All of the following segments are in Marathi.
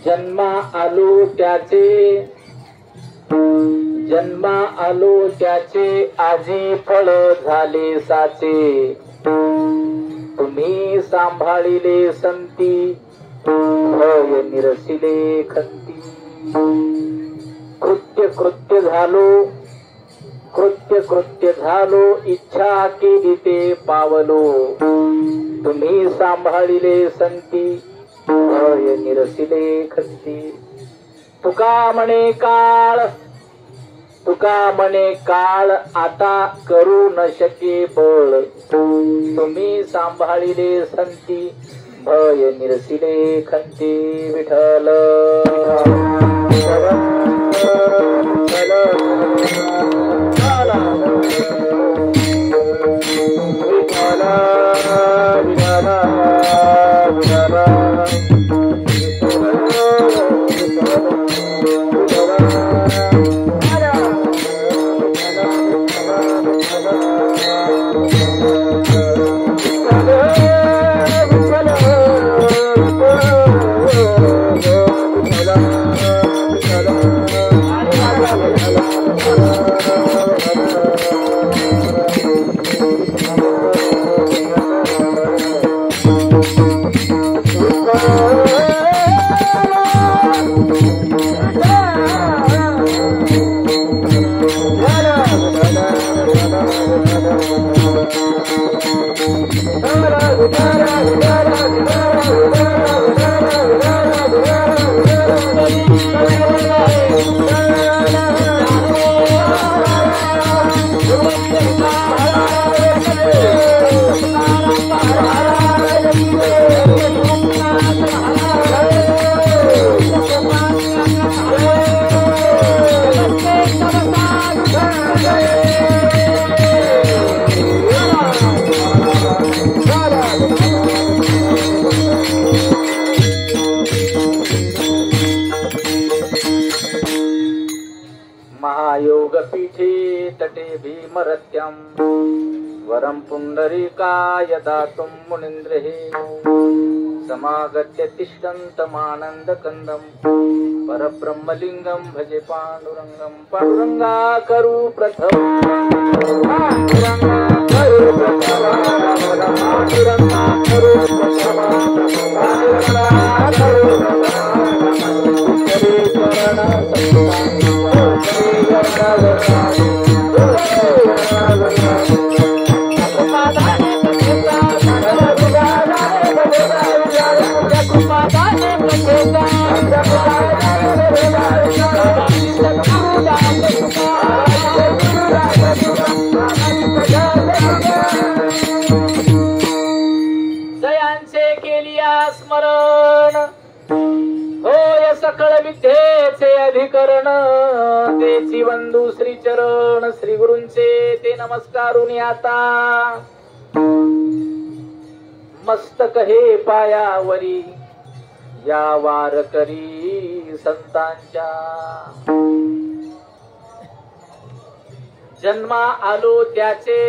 जन्मा आलो त्याचे आजी फळ झाले साचे तुम्ही सांभाळिले संती भय निरसिले खंती कृत्य झालो इच्छा केली ते पावलो तुम्ही सांभाळिले संती भय निरसिले खंती तुका म्हणे काळ आता करू न शके बळ तुम्ही सांभाळिले संती भय निरसिले खंती विठ्ठल वरं पुंडरीकाय दातुं मुनीन्द्रैः समागत्य तिष्ठन्तमानन्दकन्दं परब्रह्मलिङ्गं भजे पाण्डुरङ्गं पाण्डुरङ्गा करू प्रथम जयांचे केलिया स्मरण होय सकळ विद्येचे अधिकरण तेची बंधू श्री चरण श्री गुरूंचे ते नमस्कारुनी आता मस्तक हे पायावरी या वारकरी संतांच्या जन्मा आलो त्याचे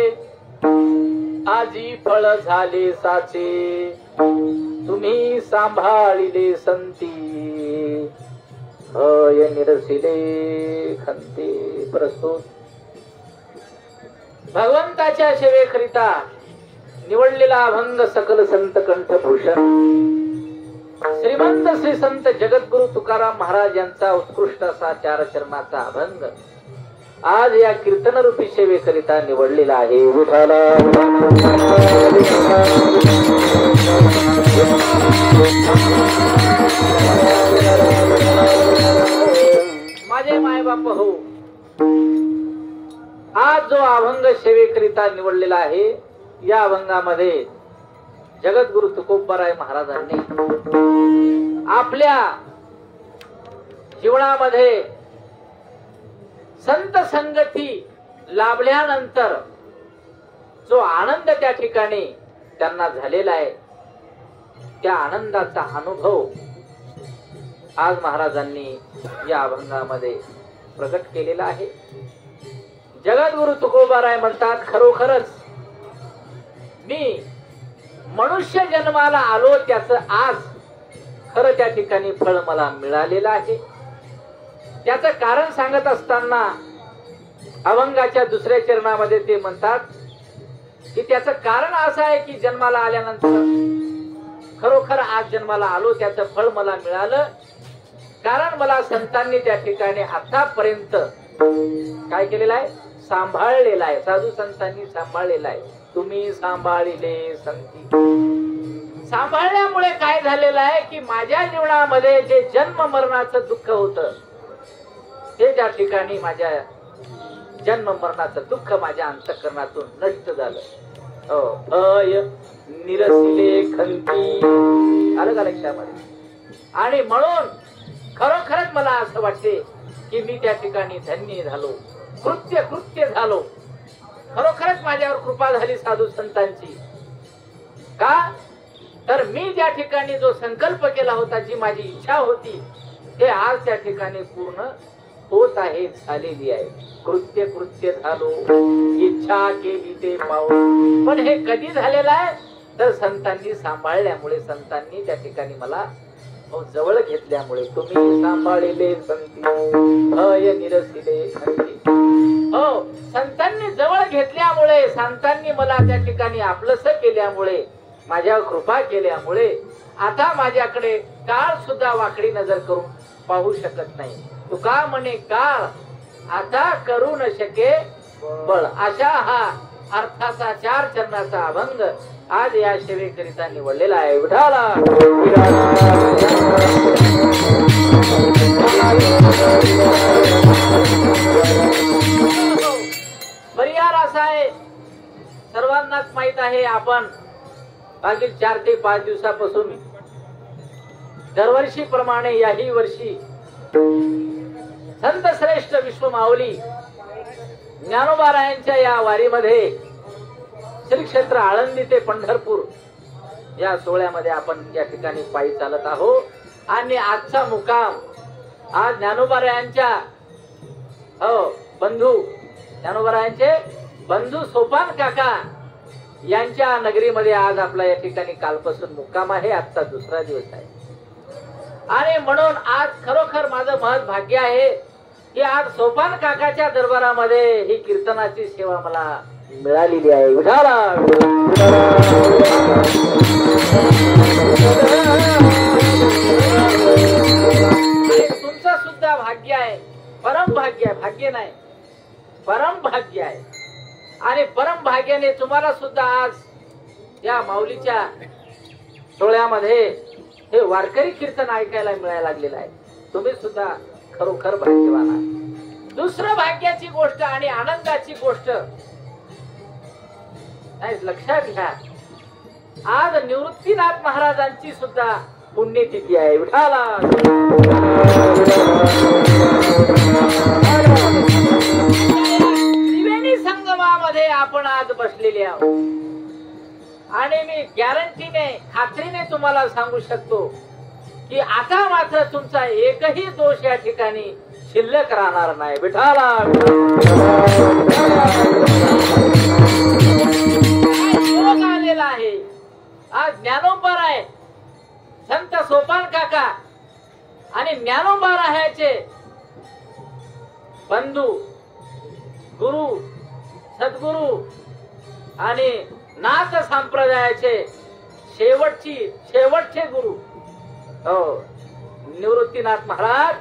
आजी फळ झाले साचे तुम्ही सांभाळिले संती भय निरसिले खंती प्रस्तुत भगवंताच्या सेवेकरिता निवडलेला अभंग सकल संत कंठभूषण श्रीमंत श्री संत जगद्गुरु तुकाराम महाराज यांचा उत्कृष्ट असा चार चरणाचा अभंग आज या कीर्तन रूपी सेवेकरिता निवडलेला आहे विठ्ठला माझे माय बाप हो आज जो अभंग सेवेकरिता निवडलेला आहे या अभंगामध्ये जगद्गुरु तुकोबाराय महाराजांनी आपल्या जीवनामध्ये संत संगती लाभल्यानंतर जो आनंद त्या ठिकाणी त्यांना झालेला आहे त्या आनंदाचा अनुभव आज महाराजांनी या अभंगामध्ये प्रकट केलेला आहे। जगद्गुरु तुकोबाराय म्हणतात, खरोखरच मी मनुष्य जन्माला आलो त्याचं आज खरं त्या ठिकाणी फळ मला मिळालेलं आहे. त्याचं कारण सांगत असताना अभंगाच्या दुसऱ्या चरणामध्ये ते म्हणतात की त्याचं कारण असं आहे की जन्माला आल्यानंतर खरोखर आज जन्माला आलो त्याचं फळ मला मिळालं. कारण मला संतांनी त्या ठिकाणी आतापर्यंत काय केलेलं आहे, सांभाळलेला आहे. साधू संतांनी सांभाळलेला आहे. तुम्ही सांभाळले संती. सांभाळल्यामुळे काय झालेलं आहे की माझ्या जीवनामध्ये जे जन्म मरणाचं दुःख होतं ते त्या ठिकाणी माझ्या जन्म मरणाचं दुःख माझ्या अंतःकरणातून नष्ट झालं. भय निरसिले खंती. आलं का लक्षामध्ये? आणि म्हणून खरोखरच मला असं वाटते की मी त्या ठिकाणी धन्य झालो, कृत्य झालो. खरोखरच माझ्यावर कृपा झाली साधू संतांची. का तर मी ज्या ठिकाणी जो संकल्प केला होता, जी माझी इच्छा होती, ते आज त्या ठिकाणी पूर्ण होत आहे, झालेली आहे. कृत्य झालो, इच्छा केली ते पाहू. पण हे कधी झालेलं आहे तर संतांनी सांभाळल्यामुळे, संतांनी त्या ठिकाणी मला जवळ घेतल्यामुळे. तुम्ही सांभाळले संती भय निरसिले खंती. हो, संतांनी जवळ घेतल्यामुळे, संतांनी मला त्या ठिकाणी आपलंसं केल्यामुळे, माझ्यावर कृपा केल्यामुळे आता माझ्याकडे काळ सुद्धा वाकडी नजर करून पाहू शकत नाही. तुका म्हणे काळ आता करू न शके बळ. अशा हा अर्थाचा 4 चरणाचा अभंग आज या सेवेकरिता निवडलेला आहे. विठाला परिहार असा आहे, सर्वांनाच माहित आहे. आपण मागील 4 ते 5 दिवसापासून दरवर्षी प्रमाणे याही वर्षी संत श्रेष्ठ विश्व माऊली ज्ञानोबारायांच्या या वारीमध्ये श्री क्षेत्र आळंदी ते पंढरपूर या सोहळ्यामध्ये आपण या ठिकाणी पायी चालत आहोत. आणि आजचा मुक्काम आज ज्ञानोबारायांच्या बंधू, ज्ञानोबारायांचे बंधू सोपान काका यांच्या नगरीमध्ये आज आपला या ठिकाणी कालपासून मुक्काम आहे. आजचा 2रा दिवस आहे. आणि म्हणून आज खरोखर माझं महत् भाग्य आहे की आज सोपान काकाच्या दरबारामध्ये ही कीर्तनाची सेवा मला मिळालेली आहे. विठाला तुमचं सुद्धा भाग्य आहे, परम भाग्य आहे. भाग्य नाही, परम भाग्य आहे. आणि परम भाग्याने तुम्हाला सुद्धा आज या माऊलीच्या सोहळ्यामध्ये हे वारकरी कीर्तन ऐकायला मिळायला लागलेलं आहे. तुम्ही सुद्धा खरोखर भाग्यवान आहात. दुसरं भाग्याची गोष्ट आणि आनंदाची गोष्ट लक्षात घ्या, आज निवृत्तीनाथ महाराजांची सुद्धा पुण्यतिथी आहे. विठाला त्रिवेणी संगमामध्ये आपण आज बसलेले आहोत. आणि मी गॅरंटीने, खात्रीने तुम्हाला सांगू शकतो की आता मात्र तुमचा एकही दोष या ठिकाणी शिल्लक राहणार नाही. विठाला योग आलेला आहे. आज ज्ञानोबाराय, संत सोपान काका आणि ज्ञानोबारायाचे बंधू, गुरु, सद्गुरु आणि नाथ संप्रदायाचे शेवटचे गुरु निवृत्तीनाथ महाराज,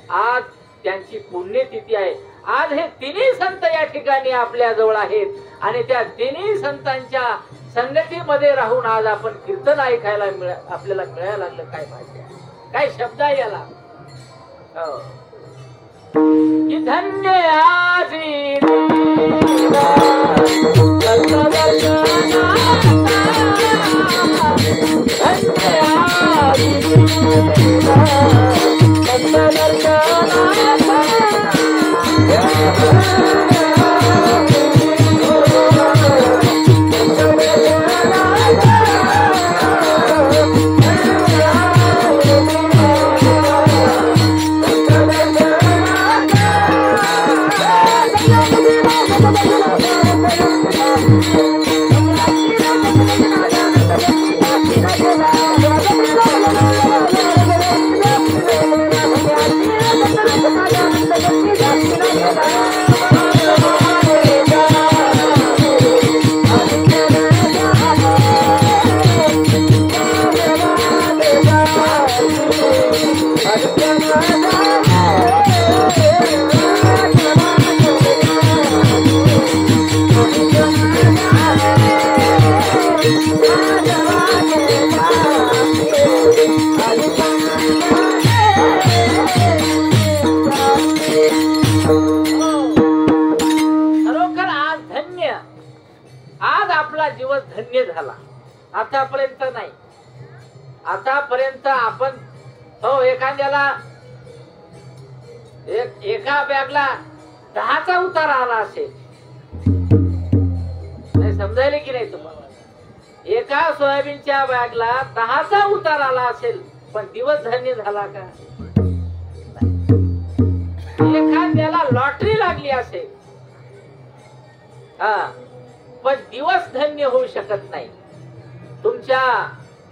आज त्यांची पुण्यतिथी आहे. आज हे तिन्ही संत या ठिकाणी आपल्या जवळ आहेत आणि त्या तिन्ही संतांच्या संगतीमध्ये राहून आज आपण कीर्तन ऐकायला आपल्याला मिळायला लागलं. काय भाग्य, काय शब्द आहे याला. की धन्य आजी दिवस धन्य झाला. आतापर्यंत नाही. आतापर्यंत आपण हो एखाद्याला एका बॅगला 10चा उतारा आला असेल. नाही समजायले की नाही तुम्हाला? एका सोयाबीनच्या बॅगला 10चा उतार आला असेल पण दिवस धन्य झाला का? एखाद्याला लॉटरी लागली असेल हा पण दिवस धन्य होऊ शकत नाही. तुमच्या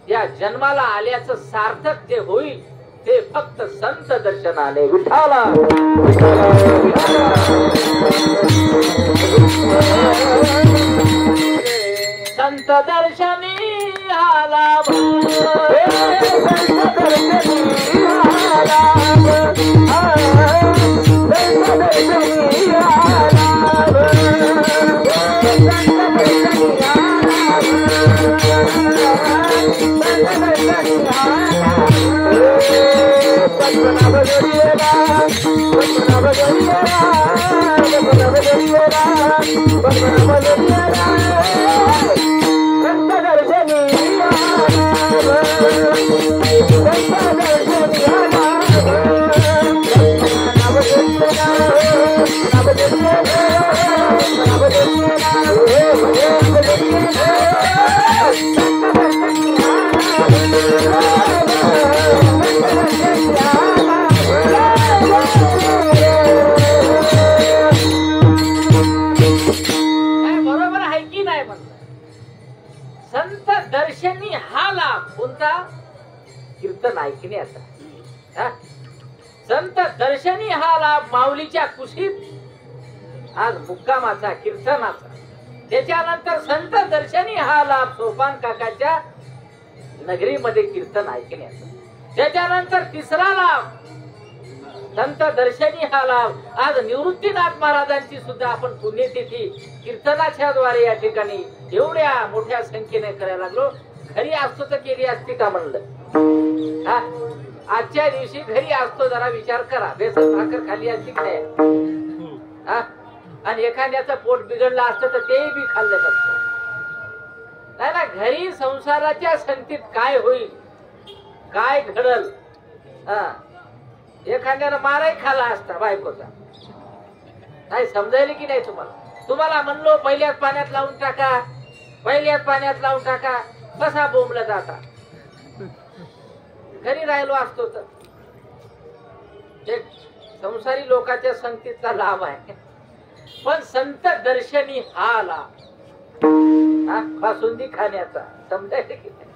या जन्माला आल्याचं सार्थक जे होईल ते फक्त संत दर्शनाने. विठाला संत दर्शनी आला कीर्तन ऐकण्याचा. संत दर्शनी हा लाभ माऊलीच्या कुशीत आज मुक्कामाचा कीर्तनाचा. त्याच्यानंतर संत दर्शनी हा लाभ सोपान काकाच्या नगरीमध्ये कीर्तन ऐकण्याचा. त्याच्यानंतर तिसरा लाभ संत दर्शनी हा लाभ आज निवृत्तीनाथ महाराजांची सुद्धा आपण पुण्यतिथी कीर्तनाच्या द्वारे या ठिकाणी एवढ्या मोठ्या संख्येने करायला लागलो. घरी असतो तर केली असती का म्हणलं. आजच्या दिवशी घरी असतो जरा विचार करा. बेसन भाकर खाली असती काय आणि एखाद्याचं पोट बिघडलं असतं तर तेही बी खाल्लं असतं. नाही ना. घरी संसाराच्या संगतीत काय होईल काय घडल. एखाद्यानं माराही खाला असता बायकोचा. नाही समजायला की नाही तुम्हाला? तुम्हाला म्हणलो पहिल्याच पाण्यात लावून टाका पहिल्याच पाण्यात लावून टाका कसा बोंबला जाता. घरी राहिलो असतो तर एक संसारी लोकांच्या संगतीचा लाभ आहे. पण संत दर्शनी हा लाभ बासुंदी खाण्याचा. समजायचं की नाही?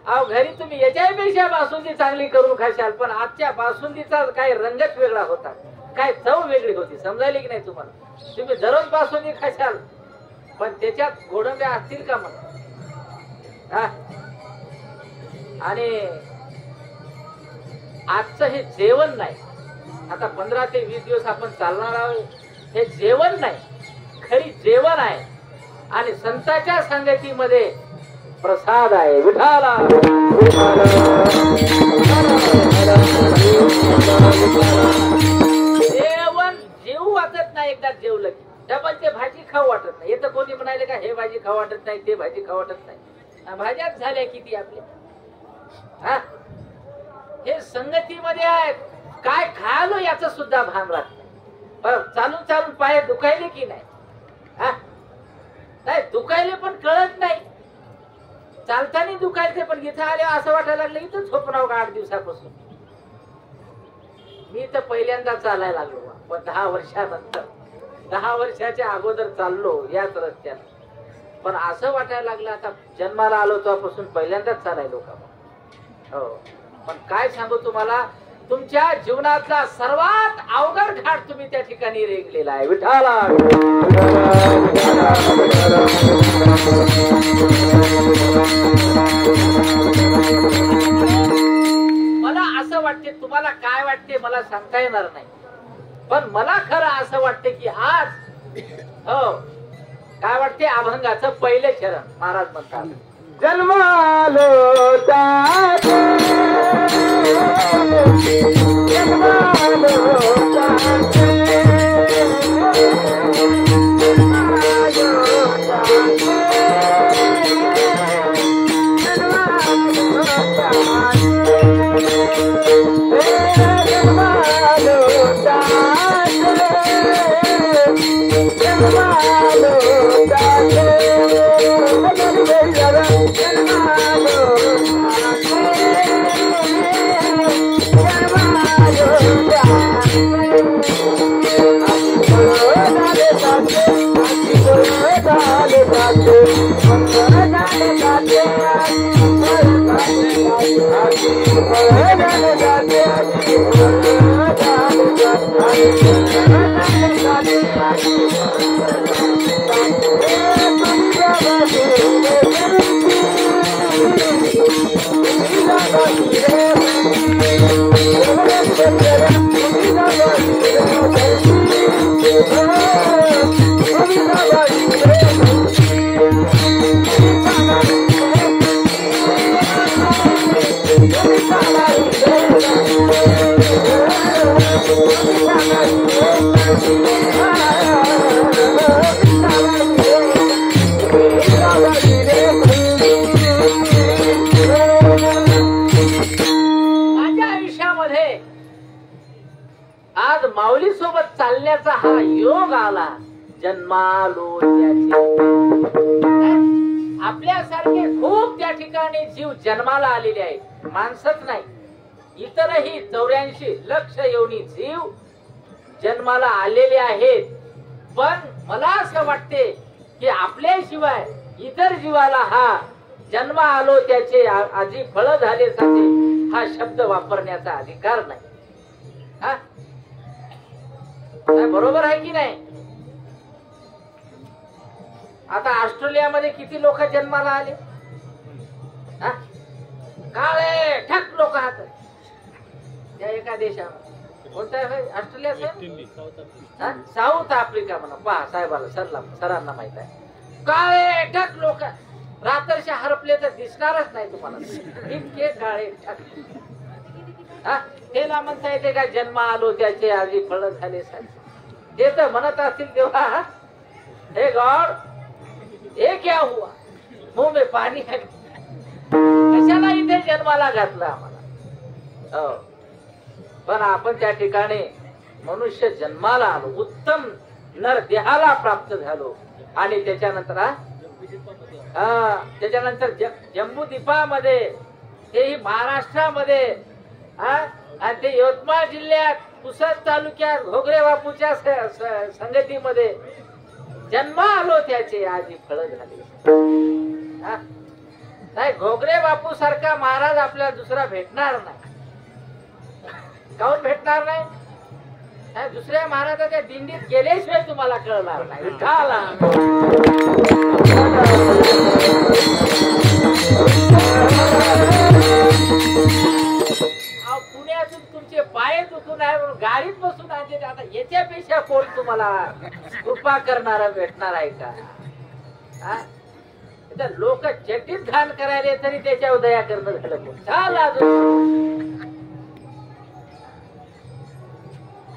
अहो घरी तुम्ही याच्यापेक्षा बासुंदी चांगली करून खाशाल पण आजच्या बासुंदीचा काय रंगच वेगळा होता. काय चव वेगळी होती. समजायला की नाही तुम्हाला? तुम्ही दररोज बासुंदी खाशाल पण त्याच्यात गोडंब्या असतील का मग? आणि आजचं हे जेवण नाही. आता 15 ते 20 दिवस आपण चालणार आहोत. हे जेवण नाही खरी जेवण आहे. आणि संतांच्या संगतीमध्ये प्रसाद आहे. विठाला जेवण जेवू वाटत नाही. एकदा जेवलं की डबल ते भाजी खाऊ वाटत नाही. येतं कोणी म्हणाले का हे भाजी खाऊ वाटत नाही ते भाजी खाऊ वाटत नाही. भाज्याच झाल्या किती आपल्या. हे संगतीमध्ये आहेत. काय खायलो याच सुद्धा भान राहत नाही. चालून चालून पाय दुखायले की नाही? नाही दुखायले पण कळत नाही. चालताना दुखायचे पण इथं आले असं वाटायला लागलं इथं झोपणार का 8 दिवसापासून. मी तर पहिल्यांदा चालायला लागलो पण 10 वर्षानंतर. 10 वर्षाच्या अगोदर चाललो याच रस्त्यात पण असं वाटायला लागलं आता जन्माला आलो तेव्हापासून पहिल्यांदाच चालायलो का. हो पण काय सांगू तुम्हाला तुमच्या जीवनातला सर्वात अवघड घाट तुम्ही त्या ठिकाणी रेंगलेला आहे. विठाला तुम्हाला काय वाटते मला सांगता येणार नाही, पण मला खरं असं वाटते की आज हो काय वाटते अभंगाचं पहिले चरण महाराज म्हणतात जन्मालो ताते जन्मालो ताते माऊली सोबत चालण्याचा हा योग आला जन्मालो त्याचे आपल्यासारखे खूप त्या ठिकाणी जीव जन्माला आलेले आहेत माणसंच नाही इतरही 84 लक्ष योनी जीव जन्माला आलेले आहेत पण मला असं वाटते की आपल्याशिवाय इतर जीवाला हा जन्म आलो त्याचे आजी फळ झाले साचे हा शब्द वापरण्याचा अधिकार नाही हा बरोबर आहे की नाही आता ऑस्ट्रेलियामध्ये किती लोक जन्माला आले काळे ठक लोक आहात त्या एका देशात कोणता आहे ऑस्ट्रेलिया साऊथ आफ्रिका म्हणा पहा साहेबाला सरांना माहित आहे काळे ठक लोक रात्रशा हरपले तर दिसणारच नाही तुम्हाला इतके काळे ठक त्याला म्हणता येते का जन्म आलो त्याचे आधी फळ झाले ते तर म्हणत असतील तेव्हा हे गॉड हे क्या हुआ मुंह में पाणी है कशाला इथे जन्माला घातलं आम्हाला हो पण आपण त्या ठिकाणी मनुष्य जन्माला आलो उत्तम नर देहाला प्राप्त झालो आणि त्याच्यानंतर जम्बूद्वीपामध्ये तेही महाराष्ट्रामध्ये आणि ते यवतमाळ जिल्ह्यात पुसद तालुक्यात घोगरे बापूच्या संगतीमध्ये जन्म आलो त्याचे आजी फळ झाले नाही घोगरे बापू सारखा महाराज आपल्याला दुसरा भेटणार नाही काहून भेटणार नाही दुसऱ्या महाराजाच्या दिंडीत गेल्याशिवाय तुम्हाला कळणार नाही पुण्यातून तुमचे पाय दुखून आहे म्हणून गाडीत बसून आहे आता याच्यापेक्षा कोण तुम्हाला कृपा करणारा भेटणार आहे का लोक चटीत घाण करायला तरी त्याच्यावर दया करणं झालं झाला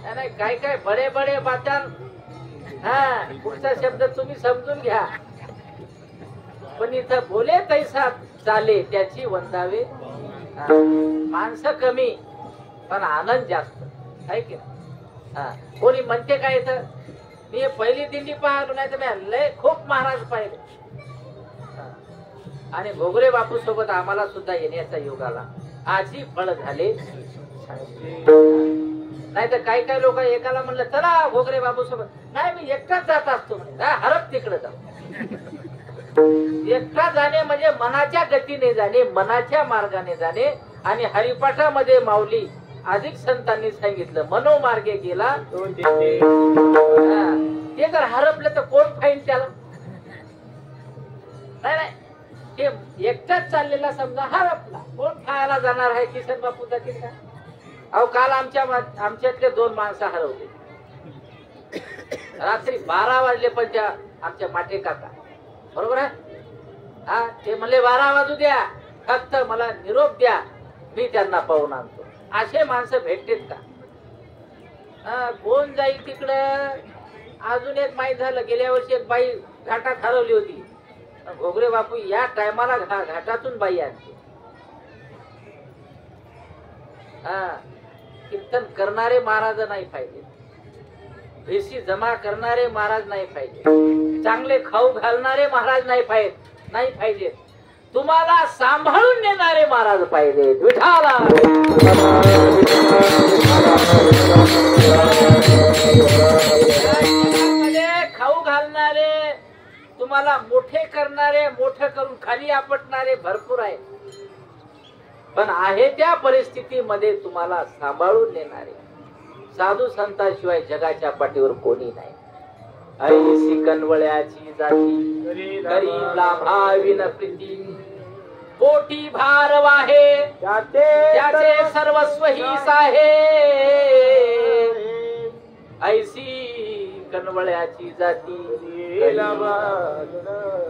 नाही काय काय बडे बडे बातान पुढचा शब्द तुम्ही समजून घ्या पण इथं बोले तैसा चाले त्याची वंदावे माणसं कमी पण आनंद जास्त आहे की कोणी म्हणते काय इथं मी पहिली दिंडी पाहिलो नाही तर मी लय खूप महाराज पाहिले आणि घोगरे बापू सोबत आम्हाला सुद्धा येण्याचा योग आला आजही फळ झाले नाही तर काही काही लोक एकाला म्हणलं चला घोगरे बापू सोबत नाही मी एकटाच जात असतो म्हणजे हरप तिकडे जाऊ एकटा जाणे म्हणजे मनाच्या गतीने जाणे मनाच्या मार्गाने जाणे आणि हरिपाठामध्ये माऊली अधिक संतांनी सांगितलं मनोमार्गे गेला ते जर हरपलं तर कोण फाईन त्याला नाही ते एकटाच चाललेला समजा हरपला कोण खायला जाणार आहे किसन बापूचा किल्ला अहो काल आमच्यातले 2 माणसं हरवले. रात्री 12 वाजले पण त्या आमच्या माठे काका बरोबर आहे. हा ते म्हणले 12 वाजू द्या, फक्त मला निरोप द्या, मी त्यांना पाहून आणतो. असे माणसं भेटतेत का? कोण जाईल तिकडं? अजून एक माहीत झालं, गेल्या वर्षी एक बाई घाटात हरवली होती. घोगरे बापू या टायमाला घाटातून बाई आणते. कीर्तन करणारे महाराज नाही पाहिजे, भेसी जमा करणारे महाराज नाही पाहिजे, चांगले खाऊ घालणारे महाराज नाही पाहिजे, तुम्हाला सांभाळून नेणारे महाराज पाहिजे. विठाला खाऊ घालणारे, तुम्हाला मोठे करणारे, मोठं करून खाली आपटणारे भरपूर आहे, पण आहे त्या परिस्थितीमध्ये तुम्हाला सांभाळून नेणारे साधू संतांशिवाय जगाच्या पाठीवर कोणी नाही. ऐसी कनवळ्याची जाती गरीबला भाविन प्रीती, पोटी भार वाहे त्याचे सर्वस्व हीच आहे. ऐसी कनवळ्याची जाती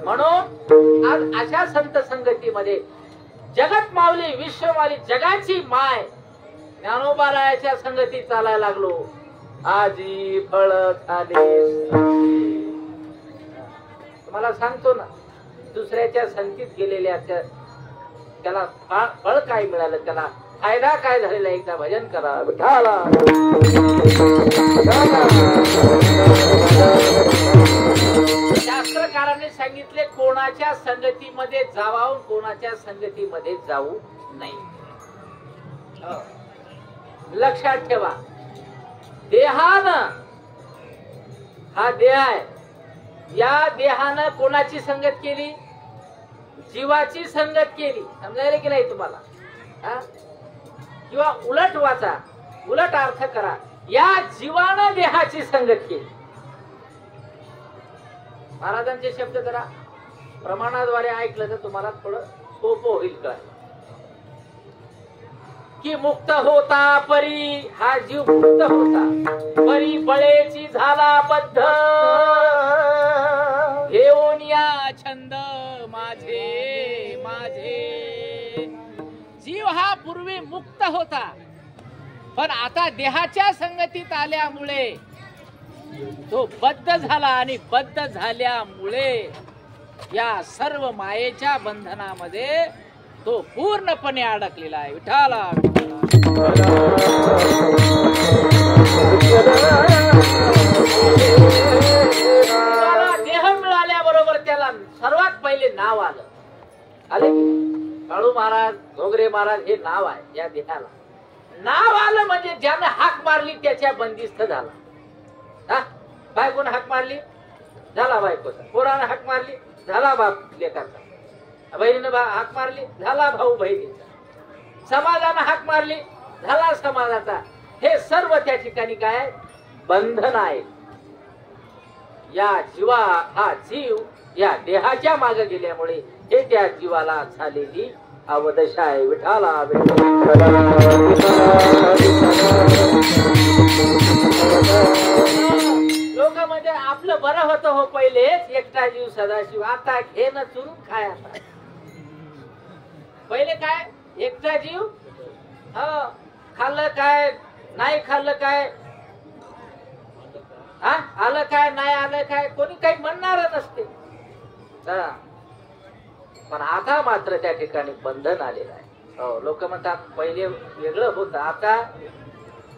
म्हणून आज अशा संत संगतीमध्ये जगत माऊली विश्वमाली जगाची माय ज्ञानोबारायाच्या संगती चालायला लागलो. आजी फळ झाले, तुम्हाला सांगतो ना, दुसऱ्याच्या संगतीत गेलेल्या त्याला फळ काय मिळालं, त्याला फायदा काय झालेला, एकदा भजन करा. शास्त्रकारांनी सांगितले कोणाच्या संगतीमध्ये जावावून कोणाच्या संगतीमध्ये जाऊ नाही. लक्षात ठेवा, देहानं, हा देह आहे, या देहानं कोणाची संगत केली? जीवाची संगत केली. समजायला की नाही तुम्हाला? किंवा उलट वाचा, उलट अर्थ करा, या जीवानं देहाची संगत केली. महाराजांचे शब्द जरा प्रमाणाद्वारे ऐकलं तर तुम्हाला थोडं सोपं होईल काय की मुक्त होता परी, हा जीव मुक्त होता परी बळेची झाला बद्ध, घेऊन या छंद माझे माझे. जीव हा पूर्वी मुक्त होता, पण आता देहाच्या संगतीत आल्यामुळे तो बद्ध झाला, आणि बद्ध झाल्यामुळे या सर्व मायेच्या बंधनामध्ये तो पूर्णपणे अडकलेला आहे. विठाला देह मिळाल्याबरोबर त्याला सर्वात पहिले नाव आलं. आले काळू महाराज, घोगरे महाराज हे नाव आहे या देहाला. नाव आलं म्हणजे ज्यानं हाक मारली त्याच्या बंदिस्त झाला. बायकोनं हाक मारली झाला बायकोचा, पोरानं हाक मारली झाला बाप लेकाचा, बहिणीनं हाक मारली झाला भाऊ बहिणीचा, समाजानं हाक मारली झाला समाजाचा. हे सर्व त्या ठिकाणी काय बंधन आहे. या जीवा, हा जीव या देहाच्या मागे गेल्यामुळे हे त्या जीवाला झालेली अवदशा आहे. विठाला लोक म्हणजे आपलं बरं होतं हो पहिलेच, एकटा जीव सदाशिव, आता घे न चुरून खाय. पहिले काय एकटा जीव, खाल्लं काय नाही खाल्लं काय, आलं काय नाही आलं काय, कोणी काही म्हणणार नसते. पण आता मात्र त्या ठिकाणी बंधन आलेलं आहे. लोक म्हणतात पहिले वेगळं होतं,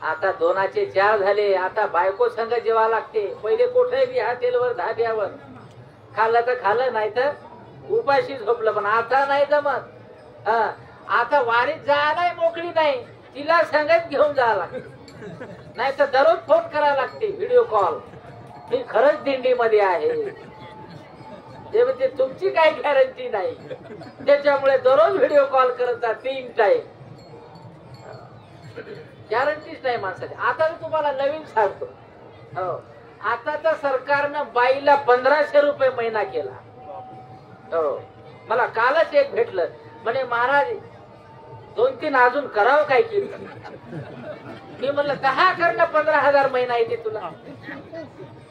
आता 2चे 4 झाले. आता बायको संग जेवा लागते. पहिले कुठे बी हॉटेलवर धाब्यावर खाल्लं तर खाल्लं, नाही तर उपाशी झोपलं. पण आता नाही जमत. आता वारीत जायला मोकळी नाही, तिला संगत घेऊन जावं लागते, नाही तर दररोज फोन करायला लागते, व्हिडिओ कॉल. मी खरंच दिंडीमध्ये आहे ते म्हणजे तुमची काही गॅरंटी नाही, त्याच्यामुळे दररोज व्हिडिओ कॉल करत जा 3 टाइम. गॅरंटीच नाही माणसाची. आता तुम्हाला नवीन सांगतो, आता तर सरकारनं बाईला 1500 रुपये महिना केला. मला कालच एक भेटलं, म्हणे महाराज 2-3 अजून करावं काय कीर्तन. मी म्हणलं 10 करणं 15,000 महिना येते तुला.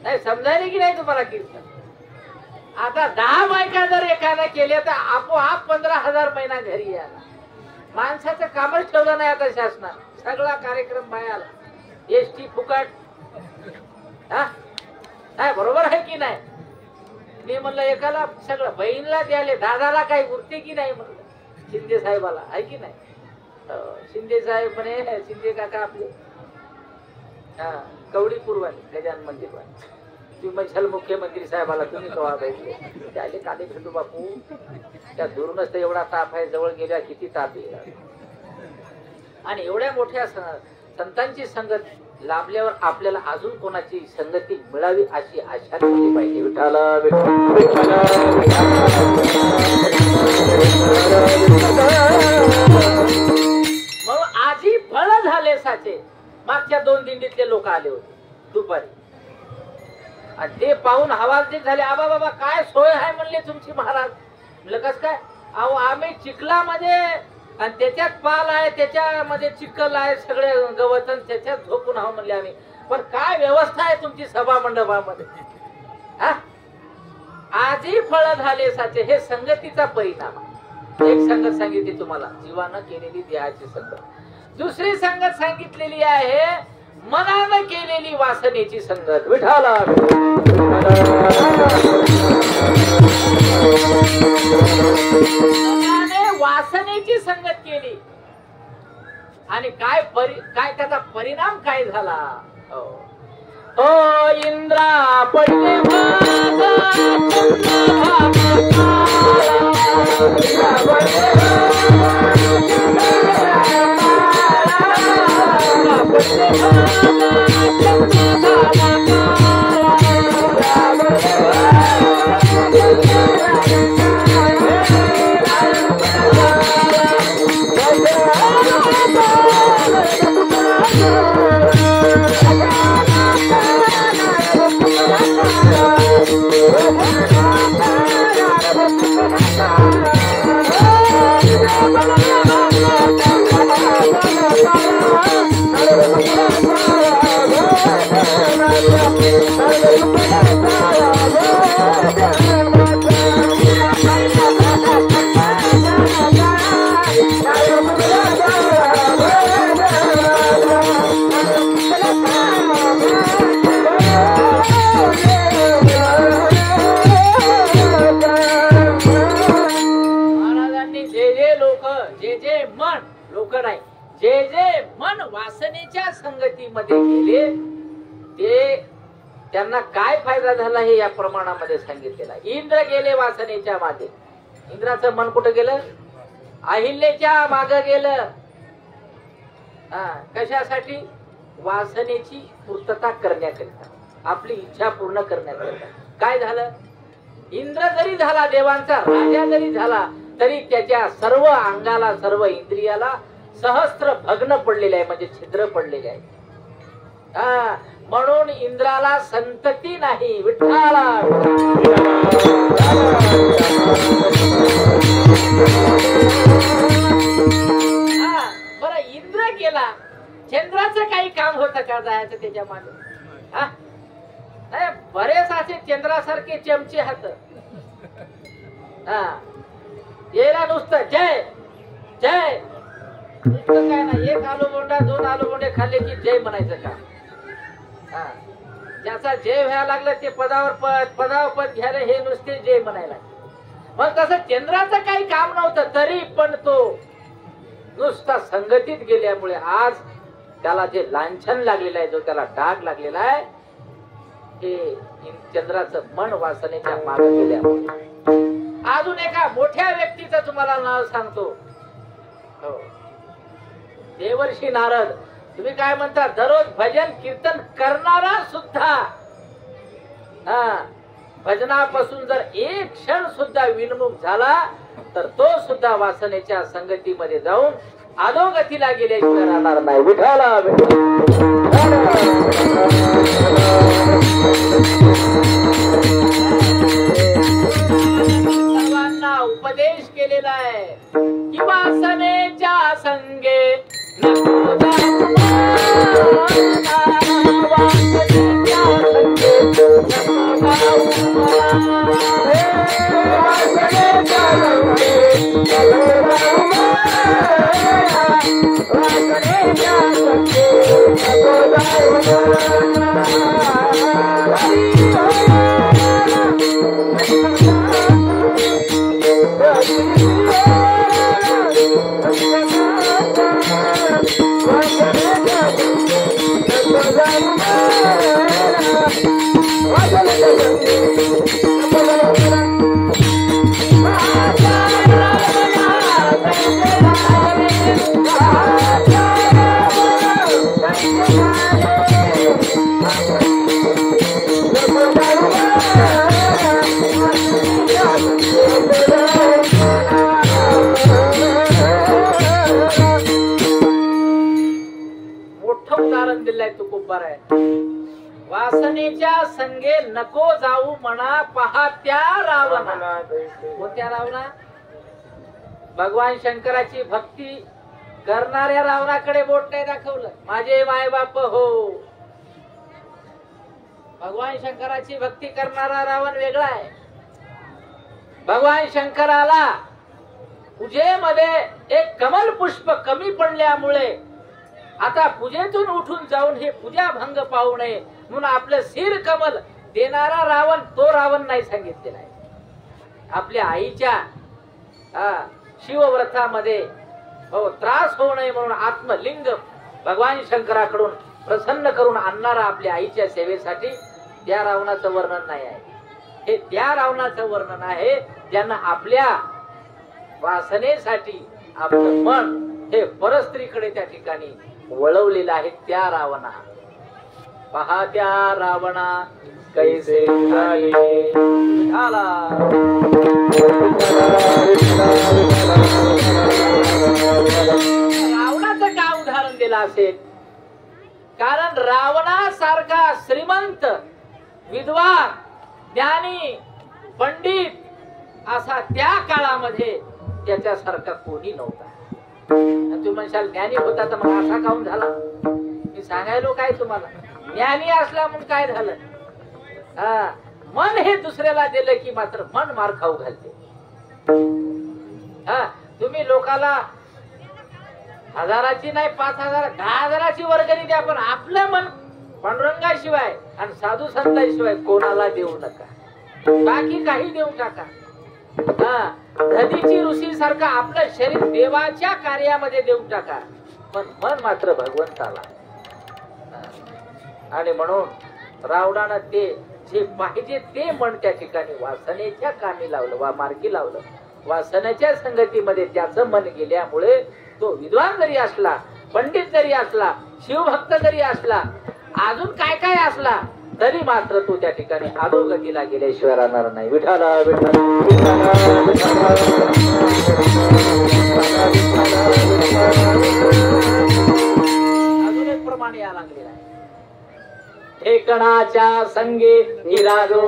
नाही समजायला की नाही तुम्हाला कीर्तन. आता 10 बायका जर एखादा केल्या तर आपोआप 15,000 महिना घरी यायला. माणसाचं कामच ठेवलं नाही आता शासनानं. सगळा कार्यक्रम बायाला. एसटी फुकट. हा नाही बरोबर आहे की नाही. मी म्हणलं एकाला सगळं बहिणीला द्याले, दादाला काही उरते की नाही म्हणलं. शिंदे साहेबाला आहे की नाही. शिंदे साहेब म्हणे, शिंदे काका आपले हा कवडी पूर्वानी गजान मंदिरवाणी. तुम्ही मशाल मुख्यमंत्री साहेबाला तुम्ही कवा भेटले. त्याले काले भेटू बापू. त्या दुरूनच तर एवढा ताप आहे, जवळ गेल्या किती ताप येईल. आणि एवढ्या मोठ्या संतांची संगत लाभल्यावर आपल्याला अजून कोणाची संगती मिळावी अशी आशा ठेवली पाहिजे. विठाला मग आजी फळ झाले साचे. मागच्या 2 दिंडीतले लोक आले होते दुपारी. आणि ते पाहून हवालदिल झाले. आबा बाबा काय सोय आहे म्हणले तुमची महाराज. म्हणलं कस काय. अहो आम्ही चिखलामध्ये आणि त्याच्यात पाल आहे, त्याच्यामध्ये चिखल आहे, सगळे गवत त्याच्यात झोपून आहो म्हणले आम्ही. पण काय व्यवस्था आहे तुमची सभा मंडपामध्ये. आजही फळ झाले साचे. हे संगतीचा परिणाम. एक संगत सांगितली तुम्हाला, जीवानं केलेली देहाची संगत. दुसरी संगत सांगितलेली आहे मनानं केलेली वासनेची संगत. विठाला वासनेची संगत केली आणि काय त्याचा परिणाम काय झाला. ओ इंद्रा पडले वासनेच्या संगतीमध्ये गेले ते त्यांना काय फायदा झाला हे या प्रमाणामध्ये सांगितलेला. इंद्र गेले वासनेच्या मागे. इंद्राचं मन कुठं गेलं. अहिल्याच्या मागे गेलं. कशासाठी. वासनेची पूर्तता करण्याकरिता, आपली इच्छा पूर्ण करण्याकरिता. काय झालं. इंद्र जरी झाला, देवांचा राजा जरी झाला, तरी त्याच्या सर्व अंगाला सर्व इंद्रियाला सहस्त्र भग्न पडलेले आहे, म्हणजे छिद्र पडलेले आहे. म्हणून इंद्राला संतती नाही. विठ्ठला बरं इंद्र गेला. चंद्राचं काही काम होतं का जायचं त्याच्या मागे. नाही बरेच असे चंद्रासारखे चमचे हात. येला नुसतं जय जय. नुसतं काय ना. 1 आलूबोंडा 2 आलूबोंडे खाल्ले की जय म्हणायचं का. ज्याचा जय व्हायला लागला ते पदावर पद घ्यायला हे नुसते जय म्हणायला. मग तसं चंद्राचं काही काम नव्हतं, तरी पण तो नुसता संगतीत गेल्यामुळे आज त्याला जे लांछन लागलेलं आहे, जो त्याला डाग लागलेला आहे, हे चंद्राचं मन वासनेच्या मागे गेल्यामुळे. अजून एका मोठ्या व्यक्तीचं तुम्हाला नाव सांगतो. देवर्षी नारद. तुम्ही काय म्हणता. दररोज भजन कीर्तन करणारा सुद्धा भजनापासून जर एक क्षण सुद्धा विनमुख झाला तर तो सुद्धा वासनेच्या संगतीमध्ये जाऊन अधोगतीला गेल्याशिवाय राहणार नाही. विठाला सर्वांना उपदेश केलेला आहे की वासनेच्या संगे नको जाऊ मना, वासनेच्या संगे नको जाऊ वासनेच्या संगे नको जाऊ म्हणा पहा त्या रावणा. कोणत्या रावणा? भगवान शंकराची भक्ती करणाऱ्या रावणाकडे बोट नाही दाखवलं. माझे माय बाप हो. भगवान शंकराची भक्ती करणारा रावण वेगळा आहे. भगवान शंकराला पूजेमध्ये एक कमल पुष्प कमी पडल्यामुळे आता पूजेतून उठून जाऊन हे पूजा भंग पाहू नये म्हणून आपलं शिर कमल देणारा रावण तो रावण नाही सांगितलेला आहे. आपल्या आईच्या शिवव्रतामध्ये त्रास होऊ नये म्हणून आत्मलिंग भगवान शंकराकडून प्रसन्न करून आणणारा आपल्या आईच्या सेवेसाठी त्या रावणाचं वर्णन नाही आहे. हे त्या रावणाचं वर्णन आहे ज्यांना आपल्या वासनेसाठी आपलं मन हे परस्त्रीकडे त्या ठिकाणी वळवलेलं आहे. त्या रावणा पहा त्या रावणा कैसे झाले झाला. रावणाचं का उदाहरण दिलं असेल? कारण रावणासारखा श्रीमंत विद्वान ज्ञानी पंडित असा त्या काळामध्ये त्याच्यासारखा कोणी नव्हता. तुम्ही म्हणशाल ज्ञानी होता तर मग असा काऊन झाला? मी सांगायलो काय तुम्हाला, ज्ञानी असला म्हणून काय झालं? मन हे दुसऱ्याला दिलं की मात्र मन मार खाऊ घालते. तुम्ही लोकाला हजाराची नाही 5,000 10,000ची वर्गणी द्या पण आपलं मन पांडुरंगाशिवाय आणि साधू संतांशिवाय कोणाला देऊ नका. बाकी काही देऊ टाका. नदीची ऋषी सारखं आपलं शरीर देवाच्या कार्यामध्ये देऊ टाका पण मन मात्र भगवंताला. आणि म्हणून रावणानं ते जे पाहिजे ते मन त्या ठिकाणी वासनेच्या कामी लावलं वा मार्गी लावलं. वासनेच्या संगतीमध्ये त्याचं मन गेल्यामुळे तो विद्वान जरी असला, पंडित जरी असला, शिवभक्त जरी असला, अजून काय काय असला तरी मात्र तो त्या ठिकाणी अधोगतीला गेल्याशिवाय राहणार नाही. विठाला अजून एक प्रमाण या लागलेला आहे. ठेकणाच्या संगे विराजो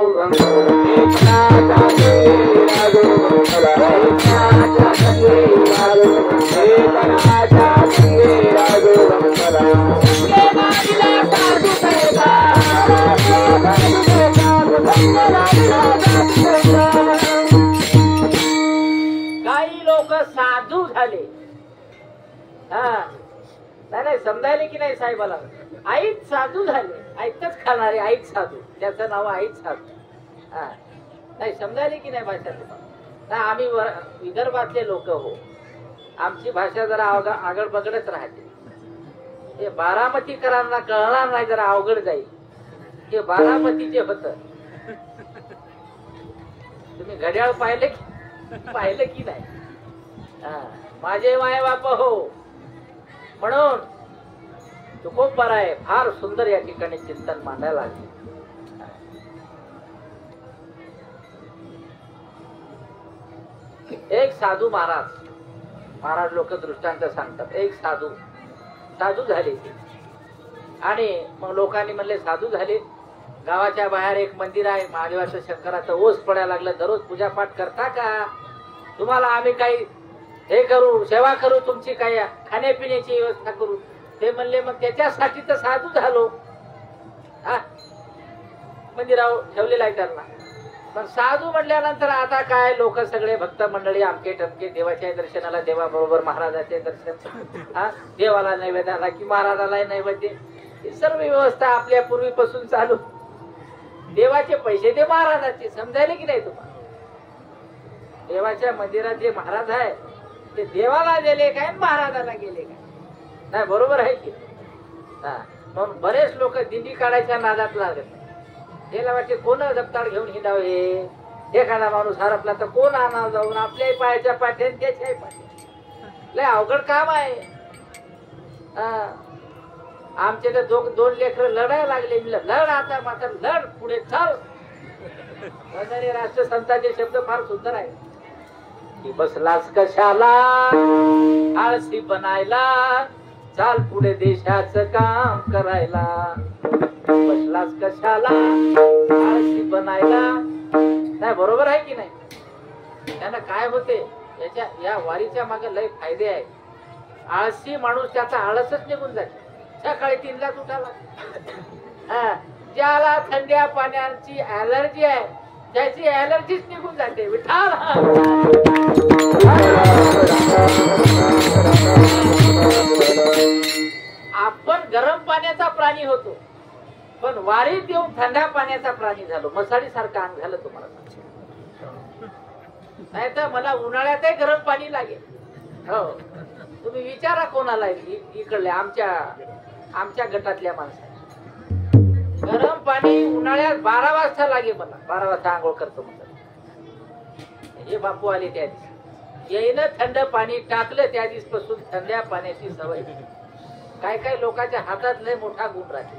काही लोक साधू झाले. नाही समजायले की नाही साहेबाला? आईच साधू झाले. ऐकच खाणारे आईच साधू, त्याचं नाव आईच साधू. नाही समजायले की नाही भाषा तुम्हाला? आम्ही विदर्भातले लोक हो, आमची भाषा जरा आगळ बगडच राहते. हे बारामतीकरांना कळणार नाही, जरा अवघड जाईल. हे बारामतीचे होत. तुम्ही घड्याळ पाहिलं की नाही? माझे माय बाप हो. म्हणून तो खूप बरा आहे. फार सुंदर या ठिकाणी चिंतन मांडायला लागले. एक साधू महाराज लोक दृष्टांत सांगतात. एक साधू झाले आणि मग लोकांनी म्हणले साधू झाले, गावाच्या बाहेर एक मंदिर आहे महादेवाचं शंकराचं, ओस पडायला लागलं. दररोज पूजापाठ करता का? तुम्हाला आम्ही काही हे करू, सेवा करू, तुमची काय खाण्यापिण्याची व्यवस्था करू. ते म्हणले मग त्याच्यासाठी तर साधू झालो. हा मंदिरावर ठेवलेला आहे त्यांना. पण साधू म्हटल्यानंतर आता काय लोक सगळे भक्त मंडळी आमके टमके देवाच्या दर्शनाला, देवाबरोबर महाराजाचे दर्शन, हा देवाला नैवेद्य आला की महाराजाला नैवेद्य, ही सर्व व्यवस्था आपल्या पूर्वीपासून चालू. देवाचे पैसे ते महाराजाचे, समजायले की नाही तुम्हाला? देवाच्या मंदिरात जे महाराज आहे ते देवाला गेले काय महाराजाला गेले काय? नाही, बरोबर आहे की? हा, म्हणून बरेच लोक दिंडी काढायच्या नादात लागत. त्याला वाटते कोण दप्तार घेऊन हिंडावे, एखादा माणूस हरपला तर कोण आणावं जाऊन, आपल्याही पायाच्या पाठ्यान त्याच्याही पाठ्यान. लय अवघड काम आहे. आमचे तर दोन लेकर लढायला लागले. लढ आता मात्र लढ, पुढे चाल. राष्ट्रसंतांचे शब्द फार सुंदर आहे की बसलास कशाला आळशी बनायला, चाल पुढे देशाचं काम करायला. बसलास कशाला आळशी बनायला. नाही, बरोबर आहे की नाही? त्यांना काय होते, या वारीच्या मागे लय फायदे आहे. आळशी माणूस त्याचा आळसच निघून जाते. सकाळी 3लाच उठाला. ज्याला थंड्या पाण्याची ऍलर्जी आहे त्याची ऍलर्जीच निघून जाते. विठाल आपण गरम पाण्याचा प्राणी होतो, पण वारीत येऊन थंड्या पाण्याचा प्राणी झालो. मसाडी सारखं अंग झालं तुम्हाला. नाही तर मला उन्हाळ्यातही गरम पाणी लागेल. हो, तुम्ही विचारा कोणाला इकडले आमच्या गटातल्या माणसाला. गरम पाणी उन्हाळ्यात 12 वाजता लागे मला. 12 वाजता आंघोळ करतो म्हणतात. हे बापू आले त्या दिवशी, येईनं थंड पाणी टाकलं त्या दिवसपासून थंड्या पाण्याची सवय. काय काय लोकांच्या हातात लय मोठा गुण राहते.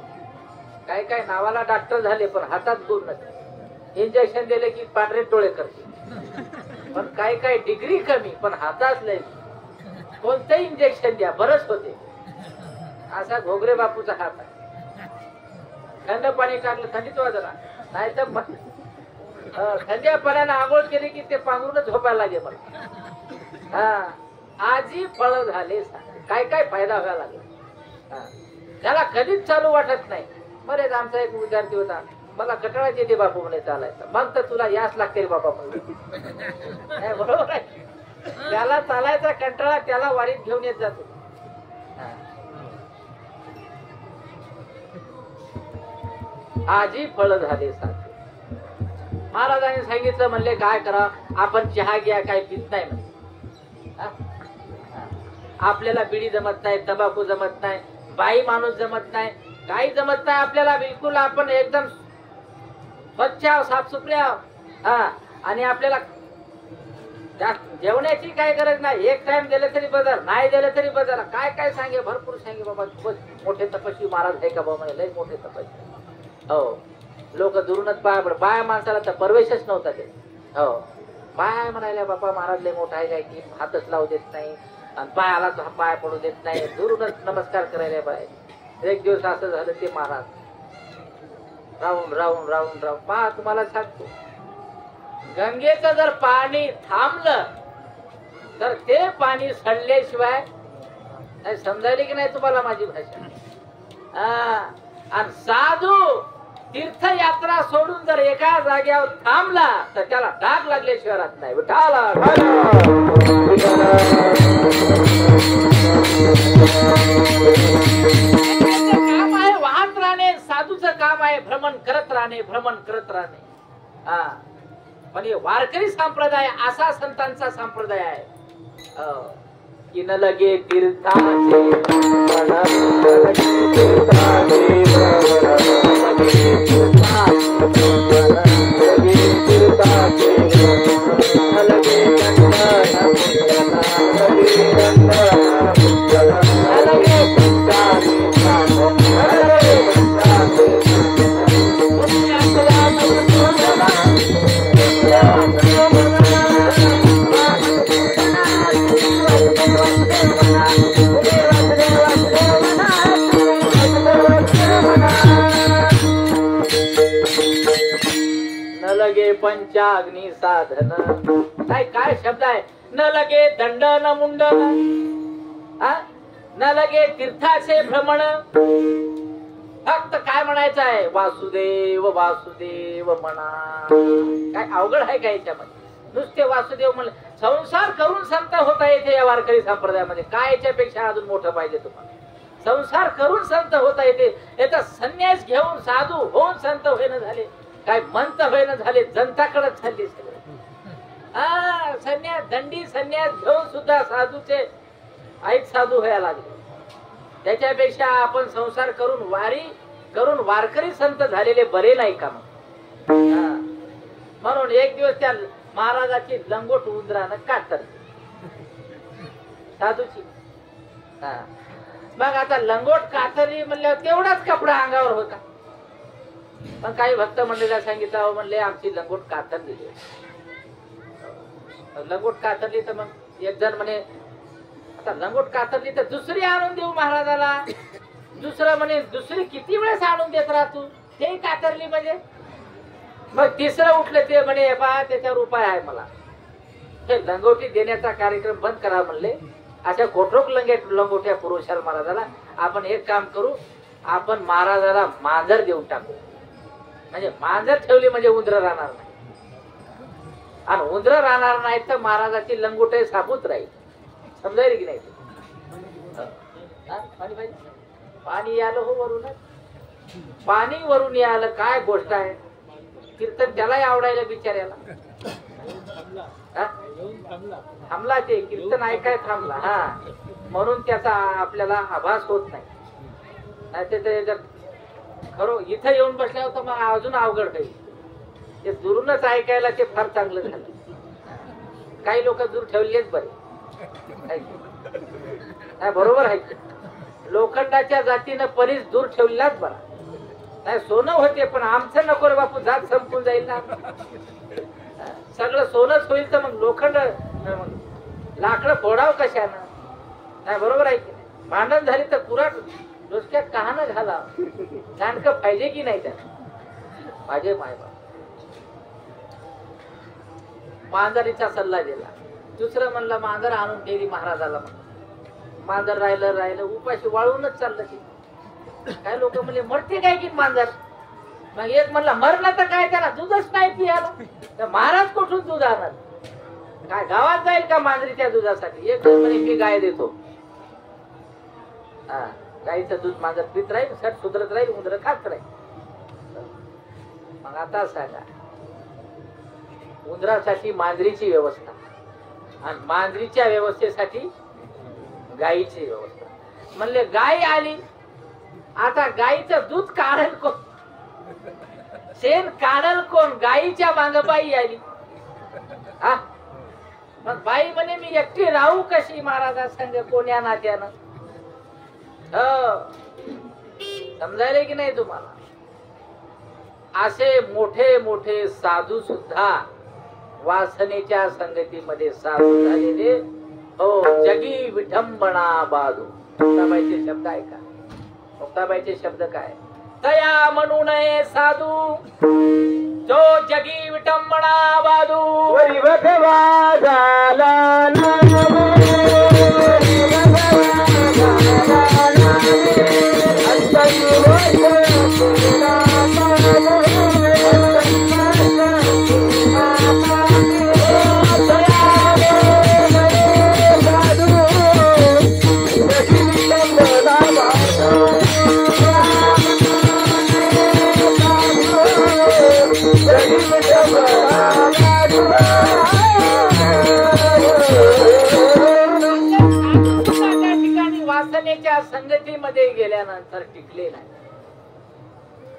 काय काय नावाला डॉक्टर झाले पण हातात गुण नसते. इंजेक्शन दिले की पांढरे डोळे करते. पण काय काय डिग्री कमी पण हातात लय. कोणतंही इंजेक्शन द्या बरंच होते. असा घोगरे बापूचा हात आहे. थंड पाणी टाकलं थंडीत वाजला, नाही तर थंड्या पाण्यानं आंघोळ केली की ते पांघरूनच झोपायला लागे मला. हा, आजी फळ झाले. काय काय फायदा व्हायला लागला. त्याला कधीच चालू वाटत नाही. बरेच आमचा एक विद्यार्थी होता, मला कटाळाच येते बापू म्हणे चालायचं. मग तर तुला याच लागते रे बाबा म्हणले. बरोबर आहे. त्याला चालायचा कंटाळा, त्याला वारीत घेऊन येत जातो. आजी फळ झाले साधू. महाराजांनी सांगितलं, म्हणले काय करा, आपण चहा घ्या, काय पित नाही म्हणे. आपल्याला बिडी जमत नाही, तंबाखू जमत नाही, बाई माणूस जमत नाही, काही जमत नाही आपल्याला बिलकुल. आपण एकदम स्वच्छ साफसुथऱ्या. हा, आणि आपल्याला जेवण्याची काय गरज नाही. एक टाइम दिलं तरी बदल, नाही दिलं तरी बदल. काय काय सांगे, भरपूर सांगे बाबा. मोठे तपस्वी महाराज आहे का बाबा, लय मोठे तपस्वी. हो, लोक दुरूनच पाया पड. बाया माणसाला तर प्रवेशच नव्हता ते. हो, बाया म्हणायला बाबा महाराज लय मोठा आहे काय की, हातच लावू देत नाही आणि पायाला पाय पडू देत नाही, दुरूनच नमस्कार करायला बाय. एक दिवस असं झालं, ते महाराज राहून राहून राहून राहून पहा, तुम्हाला सांगतो, गंगेचं जर पाणी थांबलं तर ते पाणी सडल्याशिवाय नाही. समजायले की नाही तुम्हाला माझी भाषा? आणि साधू तीर्थयात्रा सोडून जर एका जाग्यावर थांबला तर त्याला डाग लागल्याशिवाय राहत नाही. विठाला काम आहे वाहत राहणे. साधूचं काम आहे भ्रमण करत राहणे, भ्रमण करत राहणे. हा, पण हे वारकरी संप्रदाय असा संतांचा संप्रदाय आहे की न लगे तीर्थाचे पंचाग्नी साधन. काय काय शब्द आहे. न लगे दंड न मुंडन, न लगे तीर्थाचे भ्रमण. फक्त काय म्हणायचं आहे, वासुदेव वासुदेव म्हणा. काय अवघड आहे का याच्यामध्ये? नुसते वासुदेव म्हणले. संसार करून संत होता येते या वारकरी संप्रदायामध्ये. काय याच्यापेक्षा अजून मोठं पाहिजे तुम्हाला? संसार करून संत होता येते. याचा संन्यास घेऊन साधू होऊन संत होईना झाले, काय मंत होईना झाले, जनताकडे चालले सगळे. संन्यास दंडी संन्यास घेऊन सुद्धा साधूचे ऐक साधू व्हायला लागले. त्याच्यापेक्षा आपण संसार करून वारी करून वारकरी संत झालेले बरे नाही का मग? म्हणून एक दिवस त्या महाराजाची लंगोट उंदरानं कातरली साधूची. मग आता लंगोट कातरली म्हणल्यावर तेवढाच कपडा अंगावर होता. पण काही भक्त मंडळीला सांगितलं, म्हणले आमची लंगोट कातरली. लंगोट कातरली तर मग एक जण म्हणे, आता लंगोट कातरली तर दुसरी आणून देऊ महाराजाला. दुसरं म्हणे, दुसरी किती वेळेस आणून देत राहा तू, ते कातरली म्हणजे. मग तिसरं उठलं ते म्हणे, पहा त्याच्यावर उपाय आहे मला. हे लंगोटी देण्याचा कार्यक्रम बंद करा म्हणले. अशा कोटरोक लंगोट्या पुरुषाला महाराजाला आपण एक काम करू, आपण महाराजाला मांजर देऊन टाकू. म्हणजे मांजर ठेवली म्हणजे उंदर राहणार नाही, आणि उंदर राहणार नाही तर महाराजाची लंगोटे साबूत राहील. समजायला की नाही? पाणी आलं हो वरूनच, पाणी वरून आलं. काय गोष्ट आहे. कीर्तन त्यालाही आवडायला बिचाऱ्याला. थांबला ते कीर्तन ऐकाय थांबला. म्हणून त्याचा आपल्याला आभास होत नाही. खरो इथं येऊन बसल्यावर तर मग अजून अवघड काही. ते दुरूनच ऐकायला ते फार चांगलं झालं. काही लोक दूर ठेवलेच बरे. बरोबर आहे. लोखंडाच्या जातीनं परीस दूर ठेवलेलाच बरा. नाही सोनं होते पण आमचं नको रे बापू, जात संपून जाईल ना. सगळं सोनंच होईल तर मग लोखंड लाकडं फोडाव कशानं? नाही बरोबर आहे की नाही? भांडण झाली तर पुरा नुसत्या कहाणं घाला. जाणकं पाहिजे की नाही त्याला? माझे मायबाप मांजरीचा सल्ला दिला. दुसरं म्हणलं मांजर आणून दिली महाराजाला. मांजर राहिलं उपाशी वाळूनच चाललं. ते काय लोक म्हणले मरते काय की मांजर. मग एक म्हणला मरला तर काय, त्याला दूधच नाही पियाला, तर महाराज कुठून दूध आणणार? काय गावात जाईल का मांजरीच्या दुधासाठी? एक म्हणे मी गाय देतो. गाईचं दूध मांजर पित राहील, सट सुधरत राहील, उंदर खात राहील. मग आता सांगा, उंदरासाठी मांजरीची व्यवस्था आणि मांजरीच्या व्यवस्थेसाठी गायीची व्यवस्था. म्हणले गाय आली, आता गायीचं दूध काढेल कोण? शेण काढल कोण? गायीच्या मांग बाई आली. मग बाई म्हणे मी एकटी राहू कशी महाराजा संग कोण्या नात्यानं? समजायला की नाही तुम्हाला? असे मोठे मोठे साधू सुद्धा वासनेच्या संगतीमध्ये साधू झालेले. हो, जगी विठंबना बाजू. मुक्ताबाईचे शब्द आहे का? मुक्ताबाईचे शब्द काय? तया म्हणू नये साधू, जो जगी विटंबना बाजू. वरी भगवा झाला वासनेच्या संगतीमध्ये गेल्यानंतर टिकले नाही.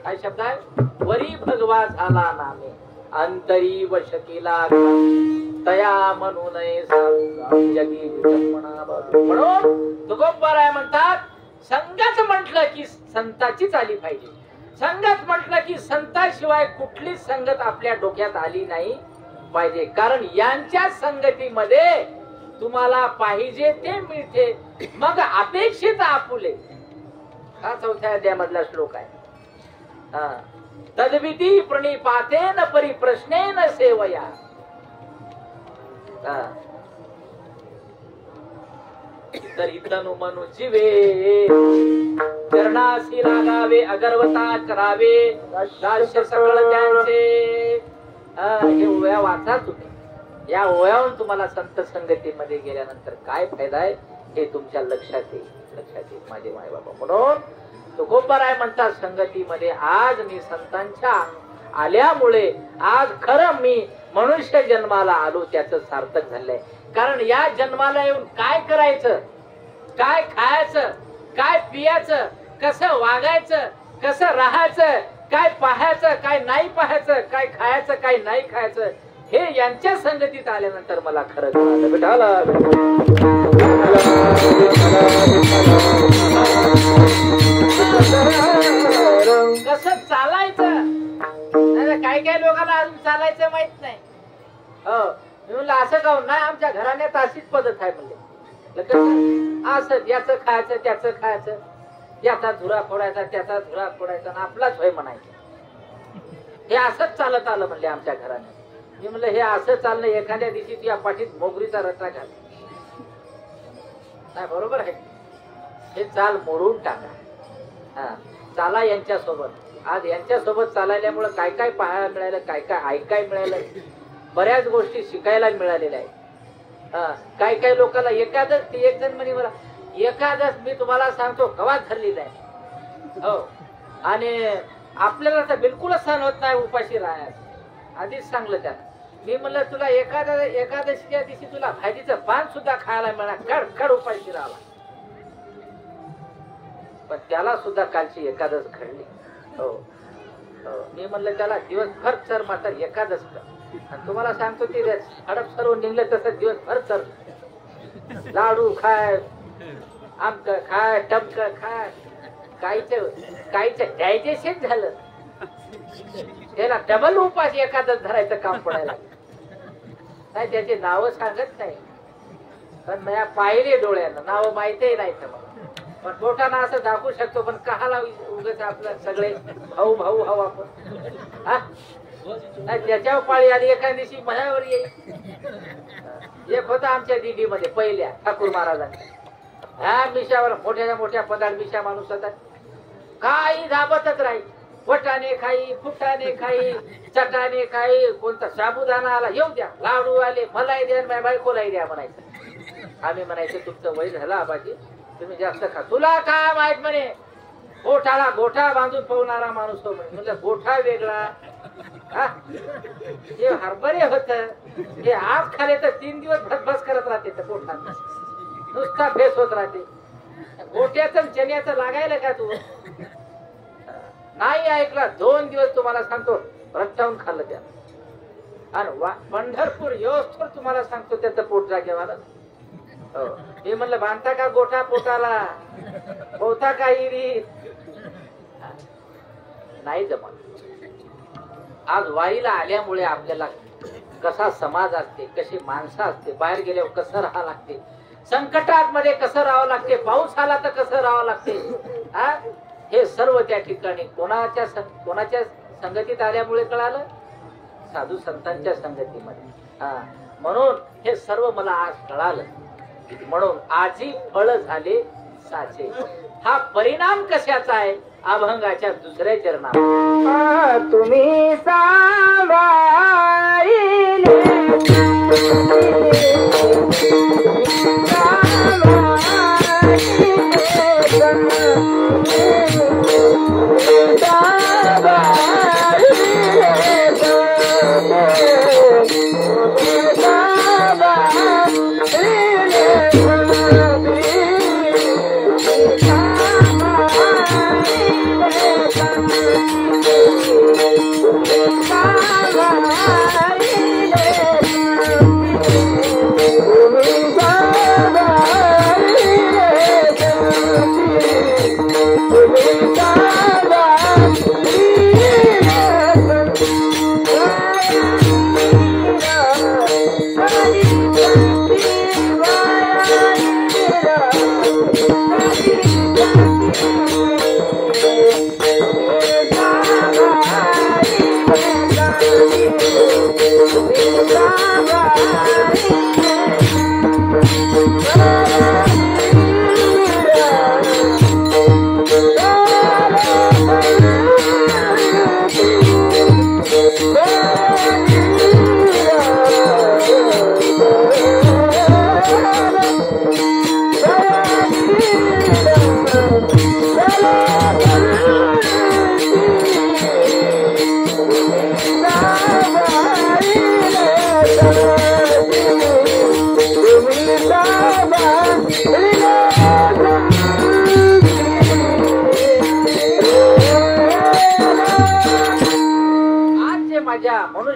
काय शब्द आहे? वरी भगवा झाला नामे, अंतरी वश केला तया म्हणू नये साधू, जगी विटंबना बाजू. म्हणून तुकोबाराय म्हणतात, संगत म्हटलं की संताचीच आली पाहिजे. संगत म्हटलं की संताशिवाय कुठलीच संगत आपल्या डोक्यात आली नाही पाहिजे. कारण यांच्या संगतीमध्ये तुम्हाला पाहिजे ते मिळते, मग अपेक्षित आपुले. हा 4थ्या अध्यायामधला श्लोक आहे. तद्विधी प्रणिपातेन परिप्रश्नेन सेवया. तरी तनु मनु जीवे चरणासी लागावे अगरवता करावे दास्य सकळ त्यांचे हे ओव्या वाचा तुम्ही या ओव्यावरून तुम्हाला संत संगतीमध्ये गेल्यानंतर काय फायदा आहे हे तुमच्या लक्षात येईल माझे माय बाबा म्हणून तुकोबाराय म्हणतात संगतीमध्ये आज मी संतांच्या आल्यामुळे आज खरं मी मनुष्य जन्माला आलो त्याचं सार्थक झालंय कारण या जन्माला येऊन काय करायचं काय खायचं काय पियाचं कसं वागायचं कसं राहायचं काय पाहायचं काय नाही पाहायचं काय खायचं काय नाही खायचं हे यांच्या संगतीत आल्यानंतर मला खरं कळालं विठाला कसं चालायचं काय काय लोकांना अजून चालायचं माहित नाही हो मी म्हणलं असं का नाही आमच्या घराण्यात अशीच पद्धत आहे म्हणले असं याचं खायचं त्याचं खायचं याचा धुरा फोडायचा त्याचा धुरा फोडायचा आणि आपलाच होय म्हणायचं हे असंच चालत आलं म्हणले आमच्या घराने मी म्हणलं हे असं चालणं एखाद्या दिवशी तुझ्या पाठीत मोगरीचा रट्टा घाल नाही बरोबर आहे हे चाल मोडून टाका हा चाला यांच्या सोबत आज यांच्या सोबत चालल्यामुळे काय काय पाहायला मिळालं काय काय ऐकायला मिळालं बऱ्याच गोष्टी शिकायला मिळालेल्या आहेत काय काय लोकांना एकादश एक जण म्हणे मला एकादश मी तुम्हाला सांगतो कवा धरली नाही हो आणि आपल्याला तर बिलकुलच सहन होत नाही उपाशी राहायचं आधीच सांगलं त्यानं मी म्हणलं तुला एकादशीच्या दिवशी तुला भाजीचं पान सुद्धा खायला मिळणार कड उपाशी राहिला पण त्याला सुद्धा कालची एकादश घडली हो मी म्हणलं त्याला दिवसभर चर मात्र एकादश कर आणि तुम्हाला सांगतो ते हडप सर्व निघलं तसं दिवसभर चर लाडू खाय आमक खाय टमक खाय काहीच डायजेशन झालं त्याला डबल उपास एखादच धरायचं काम पडायला नाही त्याचे नाव सांगत नाही पण मी पाहिले डोळ्यानं नाव माहितीही नाही तर पण बोटानं असं दाखवू शकतो पण कहाला उगाच आपलं सगळे भाऊ भाऊ भाऊ आपण नाही त्याच्यावर पाळी आली एका दिवशी मनावर येईल एक होता आमच्या दिंडीमध्ये पहिल्या ठाकूर महाराजांच्या ह्या मिशावर मोठ्या पदार्थ मिशा माणूस होता काही दाबतच राहील वटाने खाई फुटाने खाई चटाने खाई कोणता साबुदाणा आला येऊ द्या लाडू आले मलाही द्या माझ्या बायकोलाही द्या म्हणायचं आम्ही म्हणायचं तुमचं वय झालं आबाजी तुम्ही जास्त खा तुला काय माहित म्हणे गोठाला गोठा बांधून पवणारा माणूस हो म्हणे म्हणजे गोठा वेगळा हे हरभरे होत हे आज खाले तर 3 दिवस भसभस करत राहते तर गोठा नुसता फेस होत राहते गोट्याचं चण्याचं लागायला का तू नाही ऐकला 2 दिवस तुम्हाला सांगतो रट्टावून खाल्लं त्या आणि पंढरपूर योस्थर तुम्हाला सांगतो त्याचं पोट जागेवाला मी म्हणलं बांधता का गोठा पोटाला होता का इरी नाही जमत आज वारीला आल्यामुळे आपल्याला कसा समाज असते कशी माणसं असते बाहेर गेल्यावर कसं राहावं लागते संकटात मध्ये कसं राहावं लागते पाऊस आला तर कसं राहावं लागते हे सर्व त्या ठिकाणी कोणाच्या संगतीत आल्यामुळे कळालं साधू संतांच्या संगतीमध्ये म्हणून हे सर्व मला आज कळालं म्हणून आजी फळ झाले साचे हा परिणाम कशाचा आहे अभंगाच्या दुसऱ्या चरणात तुम्ही सांभाळिले Bye.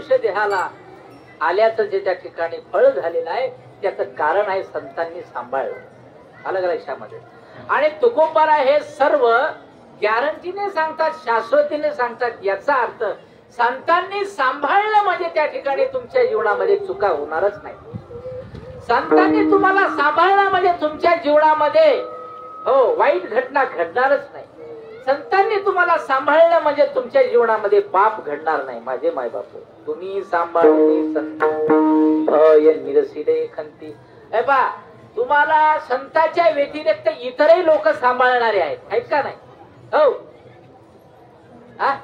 मनुष्य देहाला आल्याचं जे त्या ठिकाणी फळ झालेलं आहे त्याचं कारण आहे संतांनी सांभाळलं अलग लक्षामध्ये. आणि तुकोबारा हे सर्व गॅरंटीने सांगतात, शाश्वतीने सांगतात. याचा अर्थ संतांनी सांभाळलं म्हणजे त्या ठिकाणी तुमच्या जीवनामध्ये चुका होणारच नाही. संतांनी तुम्हाला सांभाळलं म्हणजे तुमच्या जीवनामध्ये हो वाईट घटना घडणारच नाही. संतांनी तुम्हाला सांभाळलं म्हणजे तुमच्या जीवनामध्ये पाप घडणार नाही. माझे मायबाप तुम्ही सांभाळले संत भय निरसिले खंती. हे पा तुम्हाला संतांच्या व्यतिरिक्त इतरही लोक सांभाळणारे आहेत का नाही? हो हा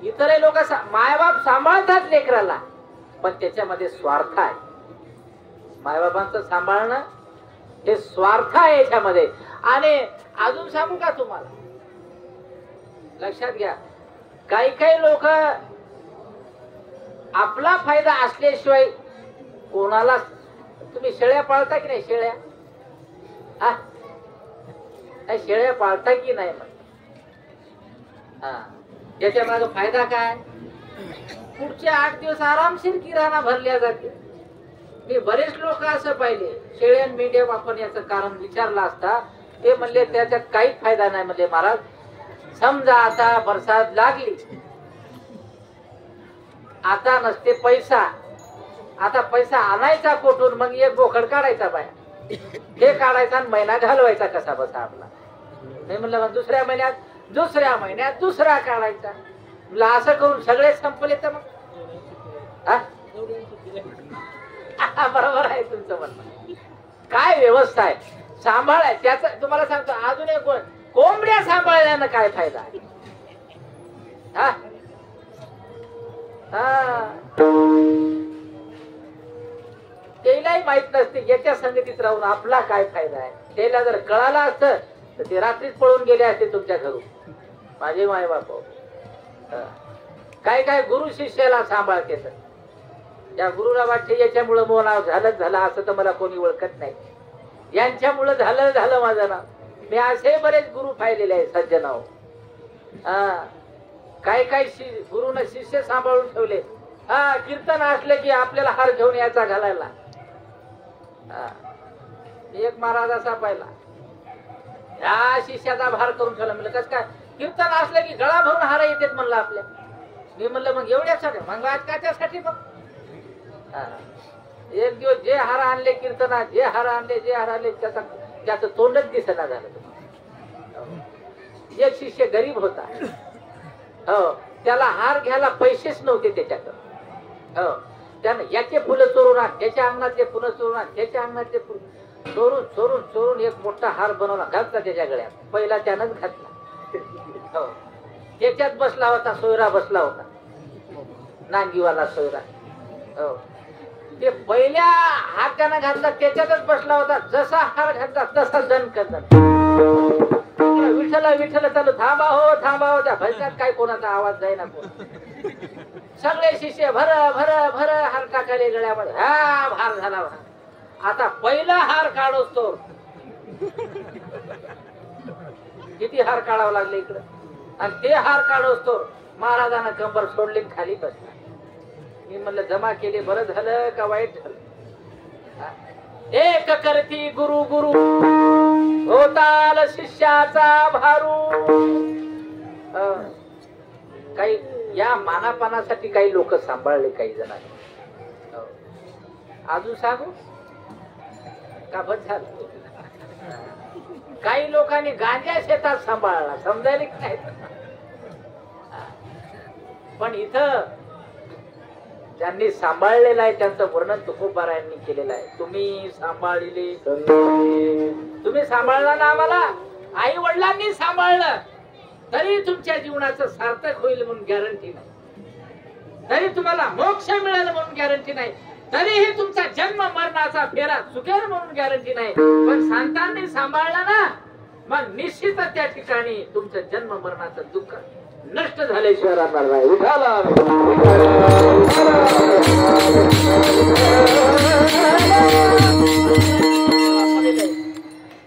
इतरही लोक मायबाप सांभाळतात लेकराला पण त्याच्यामध्ये स्वार्थ आहे. मायबापांचं सांभाळणं हे स्वार्थ आहे याच्यामध्ये. आणि अजून सांगू का तुम्हाला लक्षात घ्या काही काही लोक आपला फायदा असल्याशिवाय कोणाला तुम्ही शेळ्या पाळता की नाही? शेळ्या हा शेळ्या पाळता की नाही? हा याच्या मागे फायदा काय? पुढचे 8 दिवस आरामशीर किराणा भरल्या जाते. मी बरेच लोक असं पाहिले शेळ्या मेंढ्या आपण याचं कारण विचारलं असता ते म्हणले त्याच्यात काहीच फायदा नाही. म्हणले महाराज समजा आता बरसात लागली आता नसते पैसा, आता पैसा आणायचा कुठून? मग एक बोकड काढायचा बाया हे काढायचा आणि महिना घालवायचा कसा बसा आपला. नाही म्हणलं मग दुसऱ्या महिन्यात दुसरा काढायचा. म्हणलं असं करून सगळे संपले तर मग बरोबर आहे तुमचं म्हणणं. काय व्यवस्था आहे सांभाळाय त्याच तुम्हाला सांगतो. अजून एक कोंबड्या सांभाळल्यानं काय फायदा आहे? त्यालाही माहित नसते याच्या संगतीत राहून आपला काय फायदा आहे. त्याला जर कळालं असतं तर ते रात्रीच पळून गेले असते तुमच्या घरून. माझे माय बाप काय काय गुरु शिष्याला सांभाळते तर त्या गुरुला वाटते याच्यामुळं मो नाव झालं असं तर मला कोणी ओळखत नाही. यांच्यामुळं झालं माझं नाव. मी असे बरेच गुरु पाहिलेले आहे सज्जनाव. काय काय गुरुनं शिष्य सांभाळून ठेवले. कीर्तन असले की आपल्याला हार घेऊन यायचा घालायला. एक महाराज असा पाहिला या शिष्याचा भार करून ठेवला. म्हणलं कसं काय? कीर्तन असलं की गळा भरून हार येतात म्हणलं आपल्या. मी म्हणलं मग एवढ्यासाठी मग आज काच्यासाठी मग एक दिवस जे हार आणले कीर्तनात जे हार आणले त्याचं तोंडच दिसेना झालं. एक शिष्य गरीब होता. हो त्याला हार घ्यायला पैसेच नव्हते त्याच्याकडे. हो त्यानं याचे फुलं चोरून आण त्याच्या अंगणातले फुलं चोरून आण त्याच्या अंगणातले फुलं चोरून एक मोठा हार बनवला घातला त्याच्या गळ्यात. पहिला त्यानंच घातला. हो त्याच्यात बसला होता सोयरा बसला होता नांगीवाला सोयरा. हो ते पहिल्या हात त्यानं घातला त्याच्यातच बसला होता. जसा हार घातला तसा जण करतात विठ्ठल चालू थांबा हो त्या भजनात काय कोणाचा आवाज जाईना कोण. सगळे शिष्य भर हार टाकाले गळ्यामध्ये. हा भार झाला. आता पहिला हार काढोस तो किती हार काढावं लागले इकडं. आणि ते हार काढोस तो महाराजांना कंबर सोडली खाली बसला. मी म्हणलं जमा केले बरं झालं का वाईट झालं? एक करती गुरु होताल शिष्याचा भारू. काही या मानापानासाठी काही लोक सांभाळले काही जणांनी. अजून सांगू का? बस झालं. काही लोकांनी गांजा शेतात सांभाळला समजायला की नाही. पण इथं ज्यांनी सांभाळलेलं आहे त्यांचं वर्णन तुकोबारा यांनी केलेलं आहे. तुम्ही सांभाळले तुम्ही सांभाळला ना आम्हाला. आई वडिलांनी सांभाळलं तरी तुमच्या जीवनाचं सार्थक होईल म्हणून गॅरंटी नाही. तरी तुम्हाला मोक्ष मिळेल म्हणून गॅरंटी नाही. तरीही तुमचा जन्म मरणाचा फेरा चुकेल म्हणून गॅरंटी नाही. पण संतांनी सांभाळला ना मग निश्चितच त्या ठिकाणी तुमचं जन्म मरणाचं दुःख नष्ट झाल्याशिवाय राहणार नाही. उठाला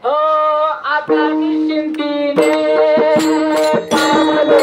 हो आता निश्चिंतीने पावले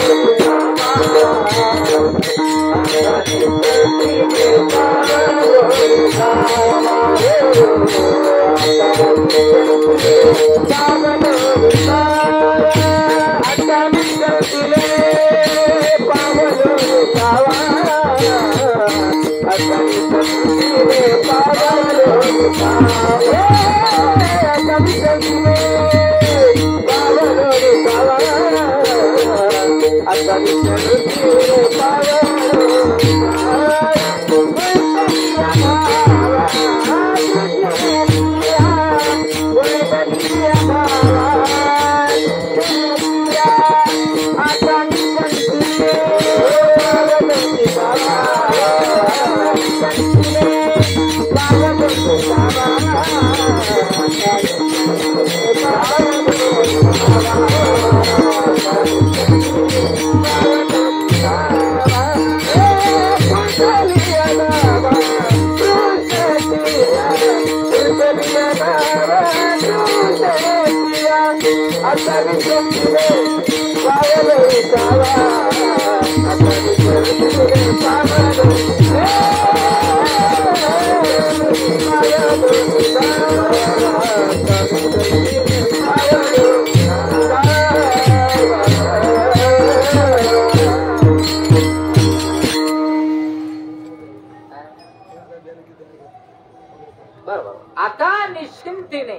आता निश्चिंतीने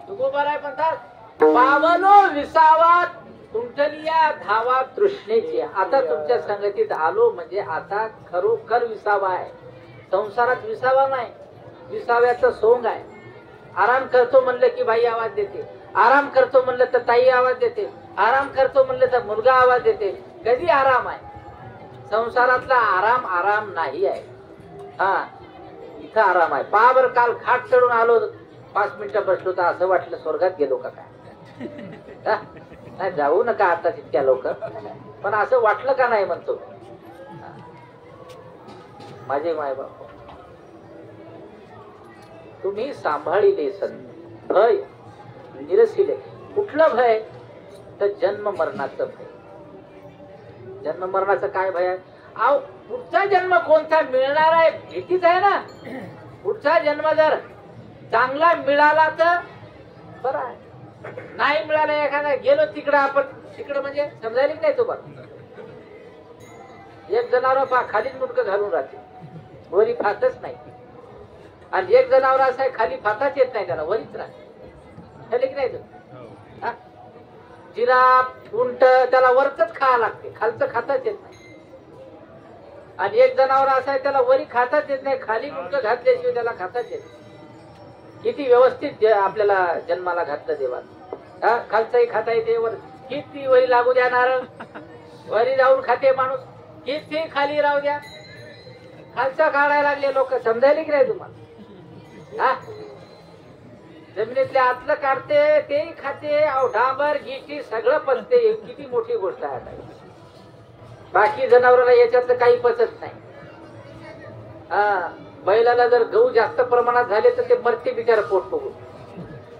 तुकोबाराय म्हणतात पावलो विसावा कुंठलिया धावा तृष्णेची. आता तुमच्या संगतीत आलो म्हणजे आता खरोखर विसावा आहे. संसारात विसावा नाही, विसाव्याचं सोंग आहे. आराम करतो म्हणलं की बाई आवाज देते, आराम करतो म्हणलं तर ताई आवाज देते, आराम करतो म्हणलं तर मुलगा आवाज देते. कधी आराम आहे? संसारातला आराम आराम नाही आहे. हा इथं आराम आहे. पावर काल खाट चढून आलो, 5 मिनिटं बसलो तर असं वाटलं स्वर्गात गेलो का काय. नाही जाऊ नका आता तितक्या लोक, पण असं वाटलं का नाही म्हणतो माझे माय बाप. तुम्ही सांभाळिले संत भय निरसिले. कुठलं भय? तर जन्म मरणाचं भय. जन्म मरणाचं काय भय आहे? अहो पुढचा जन्म कोणता मिळणार आहे भीतीच आहे ना. पुढचा जन्म जर चांगला मिळाला तर बरं आहे, नाही मिळाला एखादा गेलो तिकडं आपण तिकडं म्हणजे समजायला नाही. तो बघ एक जनावर पा खालीच मुटकं घालून राहते, वरी फातच नाही. आणि एक जनावर असं आहे खाली फाताच येत नाही, त्याला वरीच राहते की नाही. तो जिराफ उंट त्याला वरच खावं लागते, खालचं खाताच येत नाही. आणि एक जनावर असं आहे त्याला वरी खाताच येत नाही, खाली मुटकं घातल्याशिवाय त्याला खाताच येत नाही. किती व्यवस्थित आपल्याला जन्माला घातलं देवाला. खालचंही खाता येते, वर किती वरी लागू द्या नारळ, वरी जाऊन खाते माणूस. किती खाली राहू द्या, खालचा काढायला लागले लोक. समजायला की नाही तुम्हाला? जमिनीतले आतलं काढते तेही खाते, डांबर गिटी सगळं पचते. किती मोठी गोष्ट आहे आता. बाकी जनावराला याच्यातलं काही पचत नाही. बैलाला जर गहू जास्त प्रमाणात झाले तर ते मरते बिचारा पोट फुगून.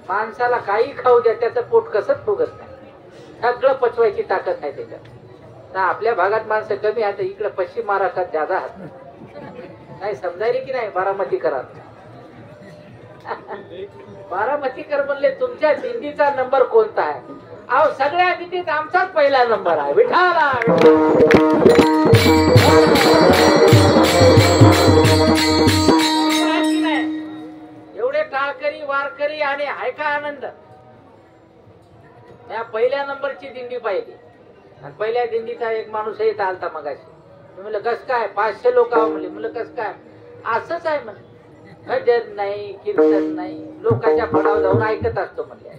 माणसाला काही खाऊ द्या त्याचं पोट कसंच फुगत नाही. सगळं पचवायची ताकद नाही त्याच्यात. आपल्या भागात माणसं कमी आहेत, इकडे पश्चिम महाराष्ट्रात ज्यादा आहेत. नाही समजायला की नाही? बारामतीकर बारामतीकर म्हणले तुमच्या दिंडीचा नंबर कोणता आहे? अहो सगळ्या दिंडीत आमचाच पहिला नंबर आहे. विठाला एवढे टाळकरी वारकरी आणि हाय का आनंद. या पहिल्या नंबरची दिंडी पाहिली. आणि पहिल्या दिंडीचा एक माणूस येत आलता मगाशी. म्हणलं कस काय? 500 लोक आहो म्हणले. म्हणलं कस काय? असंच आहे म्हणले, भजन नाही कीर्तन नाही, लोकांच्या फडावर जाऊन ऐकत असतो म्हणले.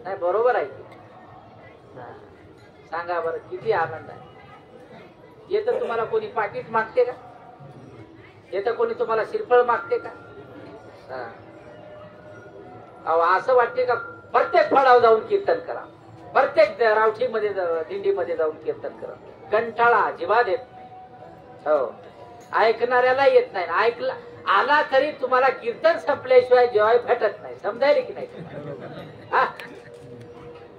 नाही बरोबर आहे. सांगा बरं किती आनंद आहे. येतं तुम्हाला कोणी पाकिट मागते का? येतं कोणी तुम्हाला श्रीफळ मागते का? अहो असं वाटते का प्रत्येक फळावर जाऊन कीर्तन करा, प्रत्येक रावठीमध्ये दिंडीमध्ये जाऊन कीर्तन करा. कंटाळा अजिबात येत नाही. हो ऐकणाऱ्याला येत नाही. ऐकला आला तरी तुम्हाला कीर्तन संपल्याशिवाय जेवाय भेटत नाही. समजायला की नाही?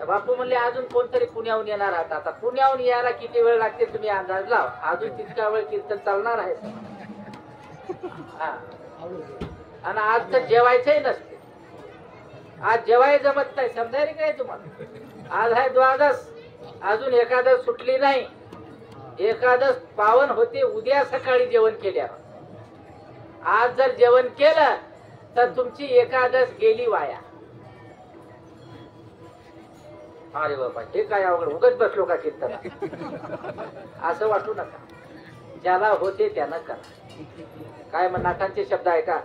बापू म्हणले अजून कोणतरी पुण्याहून येणार आहात. आता पुण्याहून यायला किती वेळ लागते तुम्ही अंदाज लावा. अजून तितका वेळ कीर्तन चालणार आहे. हा. आणि आज तर जेवायचंही नसते. आज जेवाय जमत नाही, समजायला काय तुम्हाला. आज आहे द्वादश, अजून एकादश सुटली नाही. एकादश पावन होते उद्या सकाळी जेवण केल्यावर. आज जर जेवण केलं तर तुमची एकादश गेली वाया. अरे बाबा हे काय अवघड, उगाच बसलो का कीर्तन. असं वाटू नका, ज्याला होते त्यानं करा. काय नाथांचे शब्द आहे का,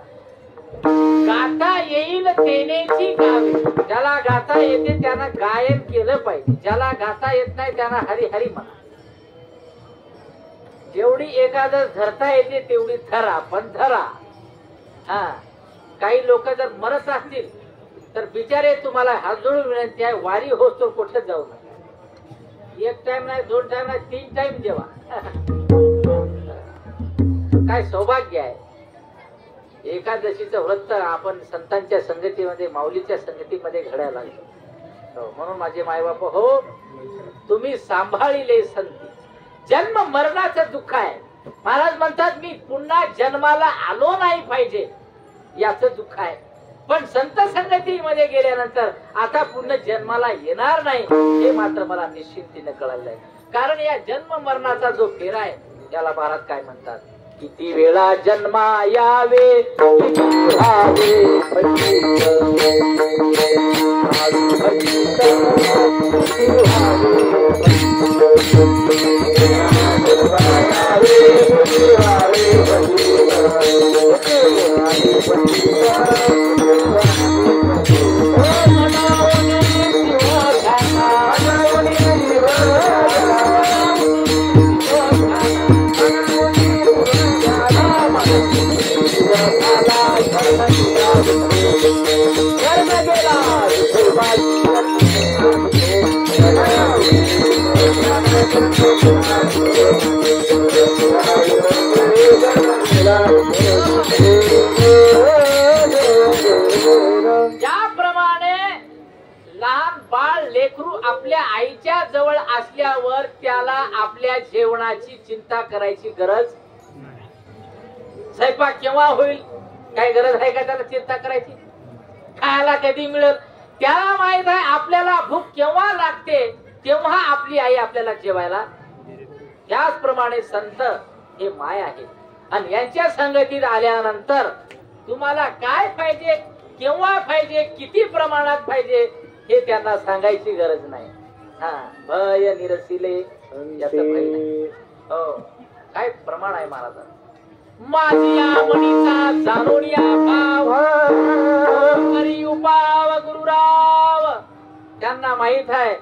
गाता येईल तेनेची गावी. ज्याला गाता येते त्यानं गायन केलं पाहिजे, ज्याला गाता येत नाही त्यानं हरी हरी म्हणा. जेवढी एकादश धरता येते तेवढी धरा, पण धरा. हा, काही लोक जर मरत असतील तर बिचारे तुम्हाला हात जोडून विनंती आहे, वारी होत तर कुठे जाऊ नका. एक टाइम नाही, 2 टाइम नाही, 3 टाइम जेवा. काय सौभाग्य आहे. एकादशीचं व्रत आपण संतांच्या संगतीमध्ये, माऊलीच्या संगतीमध्ये घडायला लागलो. म्हणून माझे मायबाप हो, तुम्ही सांभाळिले संती. जन्म मरणाचं दुःख आहे. महाराज म्हणतात मी पुन्हा जन्माला आलो नाही पाहिजे याचं दुःख आहे. पण संत संगतीमध्ये गेल्यानंतर आता पुन्हा जन्माला येणार नाही हे मात्र मला निश्चिंतीने कळालंय. कारण या जन्म मरणाचा जो फेरा आहे त्याला महाराज काय म्हणतात, किती वेळा जन्मा यावे किती राहावे ज्याप्रमाणे लहान बाळ लेकरू आपल्या आईच्या जवळ असल्यावर त्याला आपल्या जेवणाची चिंता करायची गरज, स्वयंपाक केव्हा होईल काय गरज आहे का त्याला चिंता करायची, खायला कधी मिळेल त्याला माहित आहे. आपल्याला भूक केव्हा लागते तेव्हा आपली आई आपल्याला जेवायला. त्याचप्रमाणे संत हे माय आहे आणि यांच्या संगतीत आल्यानंतर तुम्हाला काय पाहिजे, केव्हा पाहिजे, किती प्रमाणात पाहिजे हे त्यांना सांगायची गरज नाही. हा, भय निरसिले याचं भय नाही. हो, काय प्रमाण आहे महाराज. माझी मनीचा जाणोनिया भाव करी उपाव गुरुराव. त्यांना माहित आहे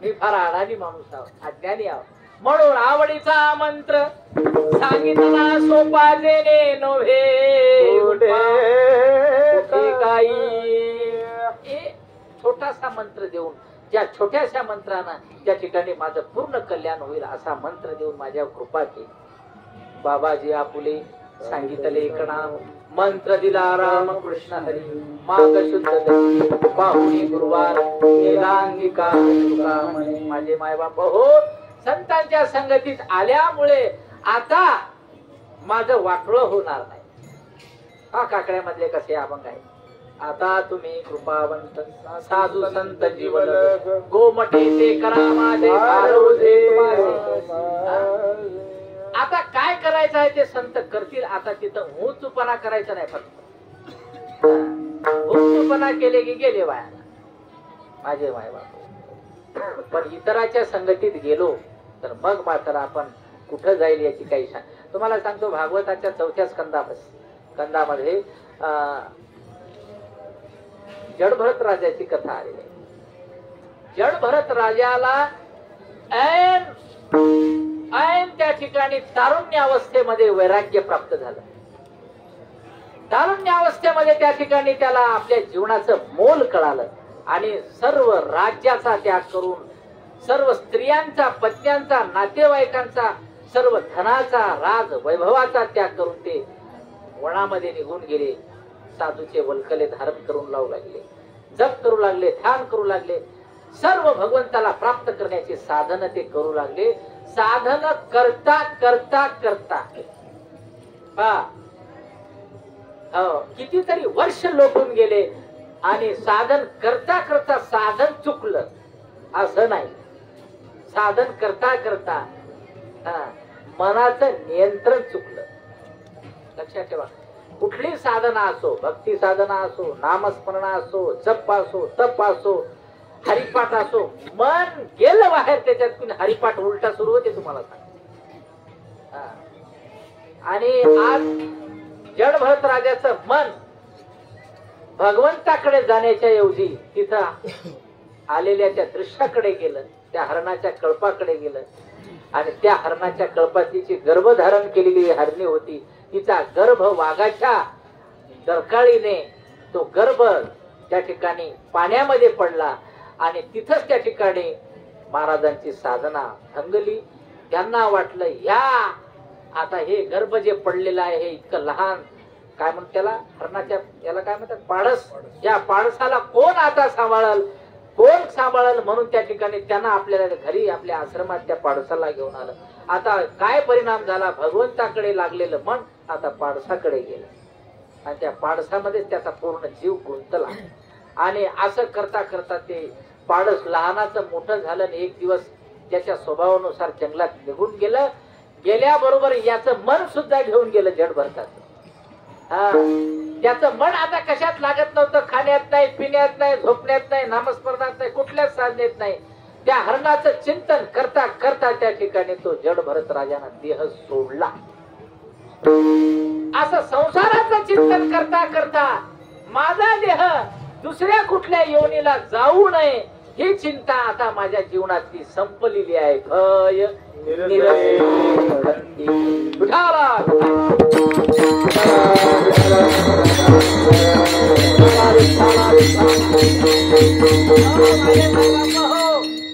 मी फार अडाणी माणूस आहो, अज्ञानी आहो, म्हणून आवडीचा मंत्र सांगितला सोपा देणे नव्हे काही. छोटासा मंत्र देऊन, त्या छोट्याशा मंत्रानं त्या ठिकाणी माझं पूर्ण कल्याण होईल असा मंत्र देऊन माझ्या कृपा केली. बाबाजी आपुले सांगितले एकणा मंत्र दिला राम कृष्ण हरी. माग शुद्ध पाहुणी गुरुवार वेदांगिका. माझे मायबाप हो, संतांच्या संगतीत आल्यामुळे आता माझं वाटोळ होणार नाही. हा काकड्यामधले कसे अभंग आहे. आता तुम्ही कृपावंत साधू संत जीवन गोमटे ते करा माझे आता काय करायचं आहे ते संत करतील. आता तिथं हुचूपणा करायचा नाही. फक्त हुचूपणा केले की गेले वायाला माझे मायबाप. पण इतराच्या संगतीत गेलो तर मग मात्र आपण कुठं जाईल याची काही तुम्हाला सांगतो. भागवताच्या 4थ्या स्कंदामध्ये जडभरत राजाची कथा आलेली आहे. जडभरत राजाला ऐन त्या ठिकाणी तारुण्यावस्थेमध्ये वैराग्य प्राप्त झालं. तारुण्यावस्थेमध्ये त्या ठिकाणी त्याला आपल्या जीवनाचं मोल कळालं आणि सर्व राज्याचा त्याग करून, सर्व स्त्रियांचा, पत्न्यांचा, नातेवाईकांचा, सर्व धनाचा, राज वैभवाचा त्याग करून ते वनामध्ये निघून गेले. साधूचे वल्कले धारण करून लावू लागले, जप करू लागले, ध्यान करू लागले, सर्व भगवंताला प्राप्त करण्याचे साधन ते करू लागले. साधन करता करता करता हो, कितीतरी वर्ष लोटून गेले आणि साधन करता करता साधन चुकलं असं नाही. साधन करता करता मनाचं नियंत्रण चुकलं. लक्षात ठेवा, कुठली साधना असो, भक्ती साधना असो, नामस्मरणा असो, जप असो, तप असो, हरिपाठ असो, मन गेलं बाहेर त्याच्यात हरिपाठ उलटा सुरू होते तुम्हाला सांग. आणि आज जड भरत राजाचं मन भगवंताकडे जाण्याच्या ऐवजी तिथं आलेल्या त्या दृश्याकडे गेलं, त्या हरणाच्या कळपाकडे गेलं. आणि त्या हरणाच्या कळपात तिची गर्भधारण केलेली हरणी होती. तिचा गर्भ वाघाच्या डरकाळीने तो गर्भ त्या ठिकाणी पाण्यामध्ये पडला आणि तिथंच त्या ठिकाणी महाराजांची साधना भंगली. त्यांना वाटलं ह्या आता हे गर्भ जे पडलेलं आहे हे इतकं लहान, काय म्हणतात त्याला, हरणाच्या याला काय म्हणतात, पाडस, या पाडसाला कोण आता सांभाळल, कोण सांभाळल, म्हणून त्या ठिकाणी त्यांना आपल्याला घरी आपल्या आश्रमात त्या पाडसाला घेऊन आलं. आता काय परिणाम झाला, भगवंताकडे लागलेलं मन आता पाडसाकडे गेलं आणि त्या पाडसामध्ये त्याचा पूर्ण जीव गुंतला. आणि असं करता करता ते पाडस लहानाचं मोठं झालं आणि एक दिवस त्याच्या स्वभावानुसार जंगलात निघून गेलं. गेल्याबरोबर याचं मन सुद्धा घेऊन गेलं जड भरताचं. त्याचं मन आता कशात लागत नव्हतं, खाण्यात नाही, पिण्यात नाही, झोपण्यात नाही, नामस्मरणात नाही, कुठल्याच साधनेत नाही. त्या हरणाचं चिंतन करता करता त्या ठिकाणी तो जड भरत राजाने देह सोडला. असं संसाराचं चिंतन करता करता माझा देह दुसऱ्या कुठल्या योनीला जाऊ नये ही चिंता आता माझ्या जीवनातली संपलेली आहे. भय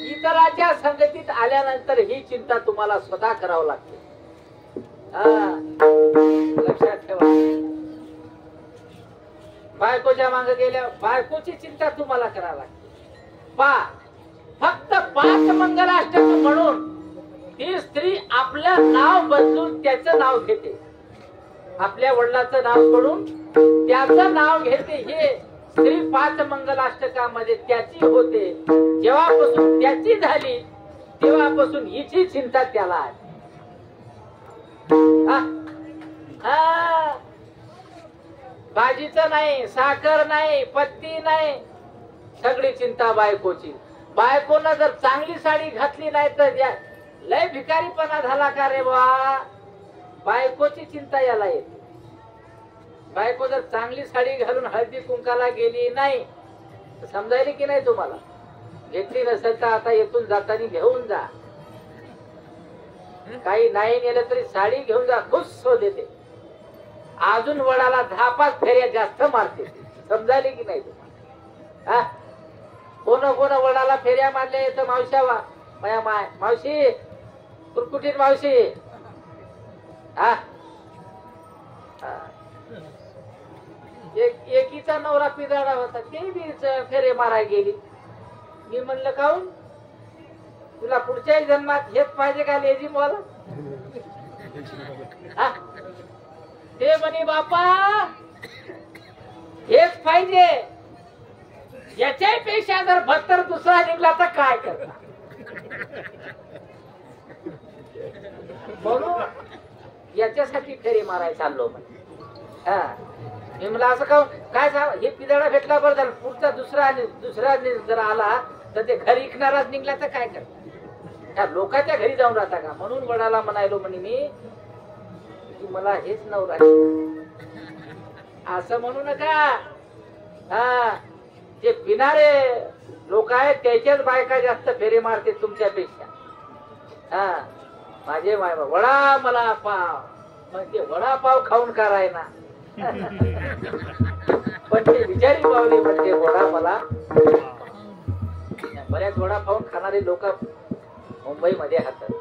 इतराच्या संगतीत आल्यानंतर ही चिंता तुम्हाला स्वतः करावं लागते. लक्षात ठेवा, बायकोच्या मागे गेल्या बायकोची चिंता तुम्हाला करावी लागते. फक्त 5 मंगलाष्टक म्हणून ती स्त्री आपलं नाव बदलून त्याचं नाव घेते, आपल्या वडिलाचं नाव सोडून त्याचं नाव घेते. हे स्त्री 5 मंगलाष्टकामध्ये त्याची होते. जेव्हापासून त्याची झाली तेव्हापासून हिची चिंता त्याला आहे. भाजीचं नाही, साखर नाही, पत्ती नाही, सगळी चिंता बायकोची. बायकोनं जर चांगली साडी घातली नाही तर लय भिकारीपणा झाला का रे बा, बायकोची चिंता याला येते. बायको जर चांगली साडी घालून हळदी कुंकाला गेली नाही, समजायली की नाही तुम्हाला, घेतली नसेल तर आता येथून जाताना घेऊन जा, काही नाही नेलं तरी साडी घेऊन जा, खुश हो देते. अजून वडाला 10-5 फेऱ्या जास्त मारते, समजायली की नाही तुम्हाला. कोण वडाला फेऱ्या मारल्या येतं मावशावा, मावशी कुरकुटीन मावशी. एकीचा नवरा पिदाडा होता, ते बी फेरे मारायला गेली. मी म्हणलं काहून, तुला पुढच्याही जन्मात हेच पाहिजे का लेझिम वाला. ते म्हणे बापा हेच पाहिजे, याच्यापेक्षा जर 72 दुसरा निघला तर काय करता. म्हणून याच्यासाठी फेरी मारायला चाललो म्हणजे. मी मला असं काय सांग, हे पिदाडा भेटला बरं झालं, पुढचा दुसरा जर आला तर ते घर इकणाराच निघला तर काय करता, त्या लोकांच्या घरी जाऊन राहता का. म्हणून वडाला म्हणायलो म्हणे मी की मला हेच नवरा असं म्हणू नका. जे पिणारे लोक आहेत त्याच्याच बायका जास्त फेरे मारते तुमच्यापेक्षा. माझे वडा मला पाव, म्हणजे वडापाव खाऊन करायना. पण ते विचारी पावले म्हणजे वडा मला. बऱ्याच वडापाव खाणारे लोक मुंबईमध्ये राहतात,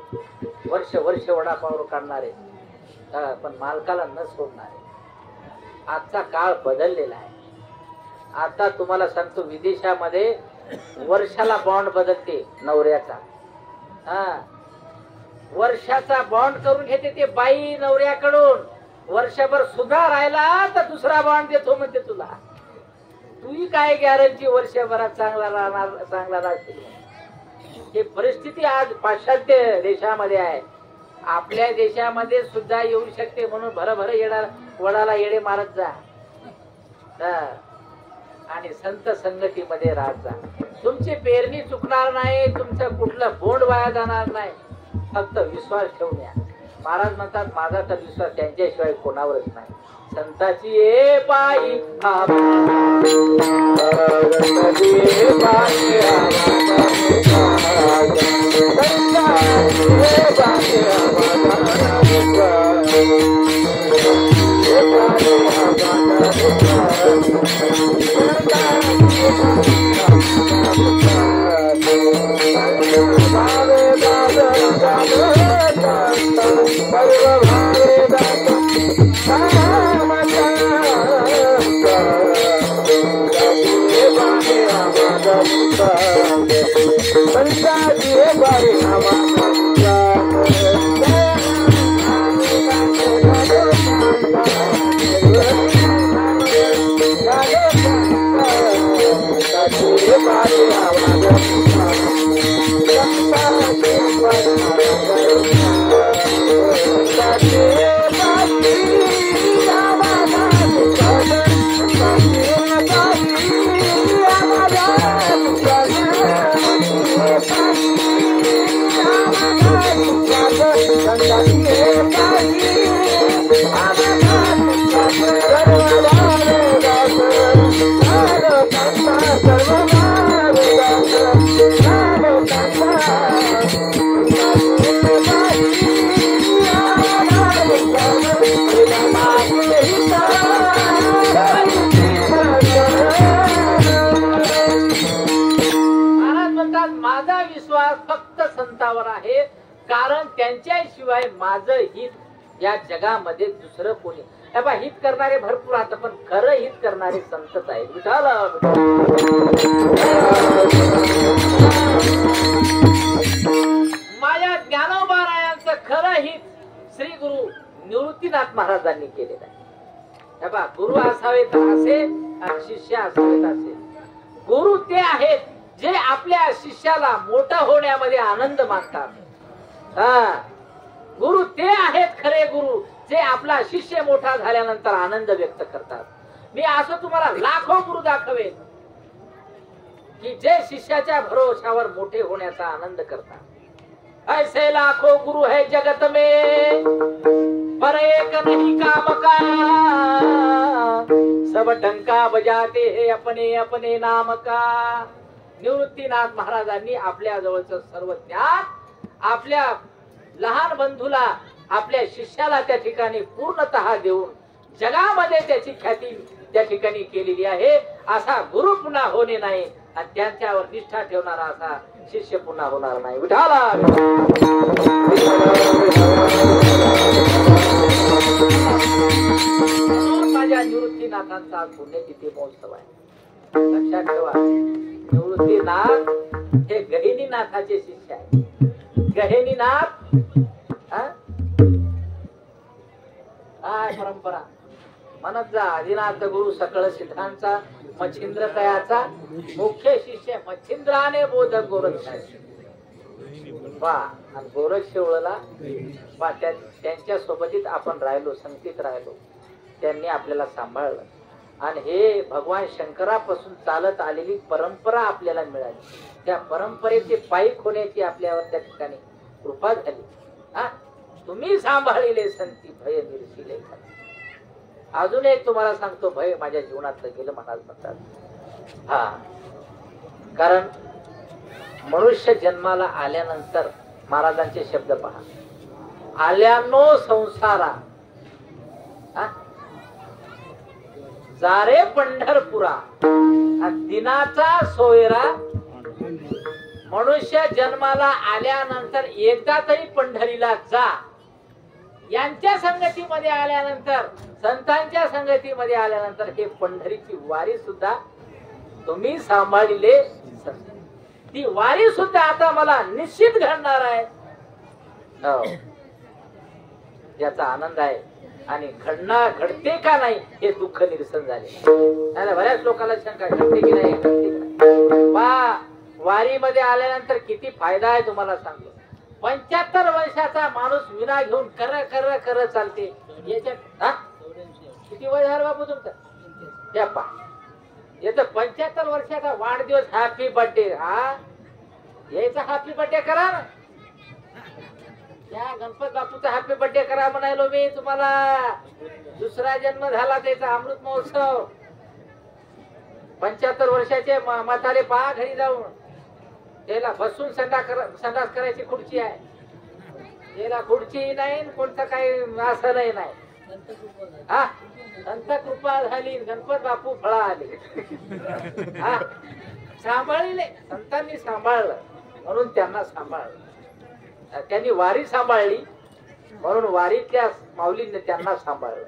वर्ष वडापाव काढणारे, पण मालकाला न सोडणारे. आजचा काळ बदललेला आहे. आता तुम्हाला सांगतो, विदेशामध्ये वर्षाला बॉन्ड बदलते नवऱ्याचा. वर्षाचा बॉन्ड करून घेते ते बाई नवऱ्याकडून. वर्षभर सुद्धा राहिला तर दुसरा बॉन्ड देतो म्हणते तुला. तुही काय गॅरंटी वर्षभरात चांगला राहशील. ही परिस्थिती आज पाश्चात्य देशामध्ये आहे. आपल्या देशामध्ये सुद्धा येऊ शकते म्हणून भरभर वडाला येडे मारत जा आणि संत संगतीमध्ये राहत जा. तुमची पेरणी चुकणार नाही, तुमचं कुठलं बोंड वाया जाणार नाही. फक्त विश्वास ठेवून या. महाराज म्हणतात माझा तर विश्वास त्यांच्याशिवाय कोणावरच नाही. संताची ए पायी माझा विश्वास फक्त संतावर आहे. कारण त्यांच्याशिवाय माझं हित या जगामध्ये दुसरं कोणी. हित करणारे भरपूर आता पण खरं हित करणारे संतच आहेत. विठाला माझ्या ज्ञानोबारायांचं खरं हित श्री गुरु निवृत्तीनाथ महाराजांनी केलेलं आहे. गुरु असावेत असे आणि शिष्य असावेत असे. गुरु ते आहेत जे आपल्या शिष्याला मोठा होण्यामध्ये आनंद मानतात. गुरु ते आहेत खरे गुरु जे आपला शिष्य मोठा झाल्यानंतर आनंद व्यक्त करतात. मी असं तुम्हाला लाखो गुरु दाखवेन की जे शिष्याच्या भरोशावर मोठे होण्याचा आनंद करतात. ऐसे लाखो गुरु है जगत में पर एक नहीं काम का, सब टंका बजाते हैं अपने अपने नाम का. निवृत्तीनाथ महाराजांनी आपल्या जवळचं सर्व ज्ञान आपल्या लहान बंधूला आपल्या शिष्याला त्या ठिकाणी पूर्णतः देऊन जगामध्ये त्याची ख्याती त्या ठिकाणी केलेली आहे. असा गुरु पुन्हा होणे नाही आणि त्यांच्यावर निष्ठा ठेवणारा असा शिष्य पुन्हा होणार नाही. विठाला माझ्या निवृत्तीनाथांचा पुण्यतिथी महोत्सव आहे. लक्षात ठेवा निवृत्तीनाथ हे गहिनीनाथाचे शिष्य आहे. गहिनीनाथ परंपरा म्हणत जा. आदिनाथ गुरु सकळ सिद्धांचा मच्छिंद्र तयाचा मुख्य शिष्य मच्छिंद्राने बोधक गोरक्ष वा आणि गोरक्ष ओळला वा. त्यांच्या सोबतीत आपण राहिलो, संगतीत राहिलो. त्यांनी आपल्याला सांभाळलं आणि हे भगवान शंकरापासून चालत आलेली परंपरा आपल्याला मिळाली. त्या परंपरेचे पायीक होण्याची आपल्यावर त्या ठिकाणी कृपा झाली. तुम्ही सांभाळले संती भय निर्शिले. अजून एक तुम्हाला सांगतो, भय माझ्या जीवनातलं गेलं महाराज म्हणतात. कारण मनुष्य जन्माला आल्यानंतर महाराजांचे शब्द पहा. आल्यानो संसारा जारे पंढरपुरा दिनाचा सोयरा. मनुष्य जन्माला आल्यानंतर एकदा तरी पंढरीला जा. यांच्या संगतीमध्ये आल्यानंतर, संतांच्या संगतीमध्ये आल्यानंतर हे पंढरीची वारी सुद्धा तुम्ही सांभाळले. ती वारी सुद्धा आता मला निश्चित घडणार आहे. याचा आनंद आहे. आणि घडते का नाही हे दुःख निरसन झाले. बऱ्याच लोकांना शंका घडते की नाही, घडते की नाही. वारीमध्ये आल्यानंतर किती फायदा आहे तुम्हाला सांगतो. 75 वर्षाचा माणूस विना घेऊन कर चालते. याच्यात किती वय झालं बापू तुमचं? त्या पा येतं 75 वर्षाचा वाढदिवस, हॅपी बर्थडे. यायचा हॅपी बर्थडे करा ना. या गणपत बापूचा हॅपी बर्थडे करा म्हणायलो मी तुम्हाला. दुसरा जन्म झाला त्याचा अमृत महोत्सव. 75 वर्षाचे म्हातारे पहा घरी जाऊन त्याला बसून संडास करायची खुर्ची आहे. त्याला खुर्ची नाही, कोणतं काही असं नाही. हा संत कृपा झाली, गणपत बापू फळा आले. हा सांभाळले, संतांनी सांभाळलं म्हणून त्यांना सांभाळलं. त्यांनी वारी सांभाळली म्हणून वारीतल्या माऊलींनी त्यांना सांभाळलं.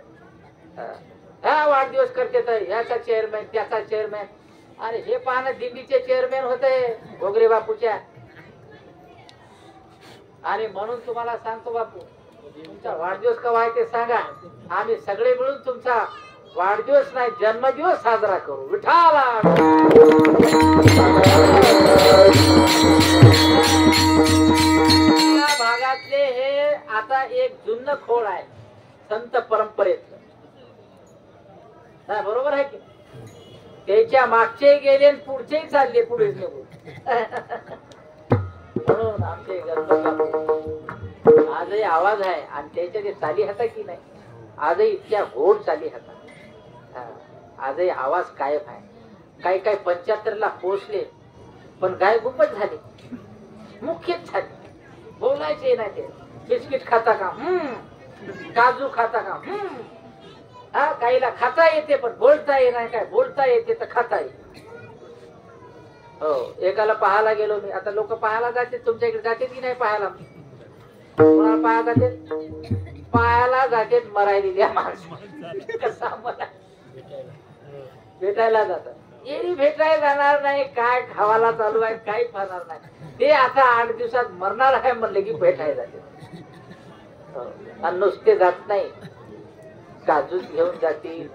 हा वाढदिवस करते तर ह्याचा चेअरमॅन, त्याचा चेअरमॅन. अरे हे पाहणं दिंडीचे चेअरमॅन होते घोगरे बापूच्या. आणि म्हणून तुम्हाला सांगतो बापू, तुमचा वाढदिवस कवा आहे ते सांगा. आम्ही सगळे मिळून तुमचा वाढदिवस नाही जन्मदिवस साजरा करू. विठाला भागातले हे आता एक जुन्न खोळ आहे संत परंपरेत. बरोबर आहे की? त्याच्या मागचे गेले आणि पुढचे चालले पुढे निघून. म्हणून आमचे आजही आवाज आहे आणि त्याच्या जे चाली हाता की नाही, आजही इतक्या गोड चाली हाता. आजही आवाज कायम आहे. काही 75ला पोचले पण गाय गुंबत झाले, मुख्यच झाले. बोलायचे नाही ते. बिस्किट खाता का? काजू खाता का? काहीला खाता येते पण बोलता येत नाही. काय बोलता येते तर खाता येते. हो, एकाला पाहायला गेलो मी. आता लोक पाहायला जाते, तुमच्या इकडे जाते की नाही पाहायला? कोणाला पाहायला जाते? पाहायला जाते मरायलेल्या माणसं. कसा मला भेटायला जातात. एरी भेटायला जाणार नाही. काय खावाला चालू आहे काही पाहणार नाही. ते आता 8 दिवसात मरणार आहे म्हणले की भेटायला जाते. आणि नुसते जात नाही, काजूच घेऊन जातील.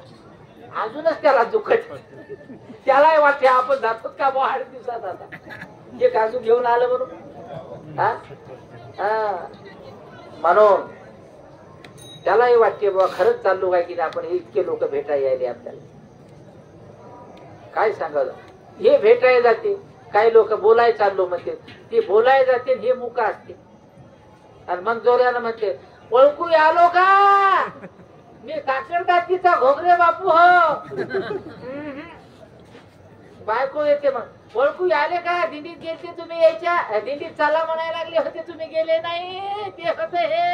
अजूनच त्याला दुखत. त्यालाही वाटते आपण जातो का 8 दिवसात आता हे काजू घेऊन आलं म्हणून. म्हणून त्यालाही वाटते बाबा खरंच चाललो काय की आपण इतके लोक भेटायला यायले आपल्याला. काय सांगावं, हे भेटायला जाते. काही लोक बोलाय चाललो म्हणते, ते बोलाय जाते हे मुका असते. आणि मग जोऱ्यानं म्हणते ओळखू आलो का? मी काकडदातीचा घोगरे बापू हो. बायको येते मग ओळखू आले का? दिंडीत गेलते तुम्ही, यायच्या दिंडीत चाला म्हणायला लागले होते तुम्ही, गेले नाही. ते होते हे.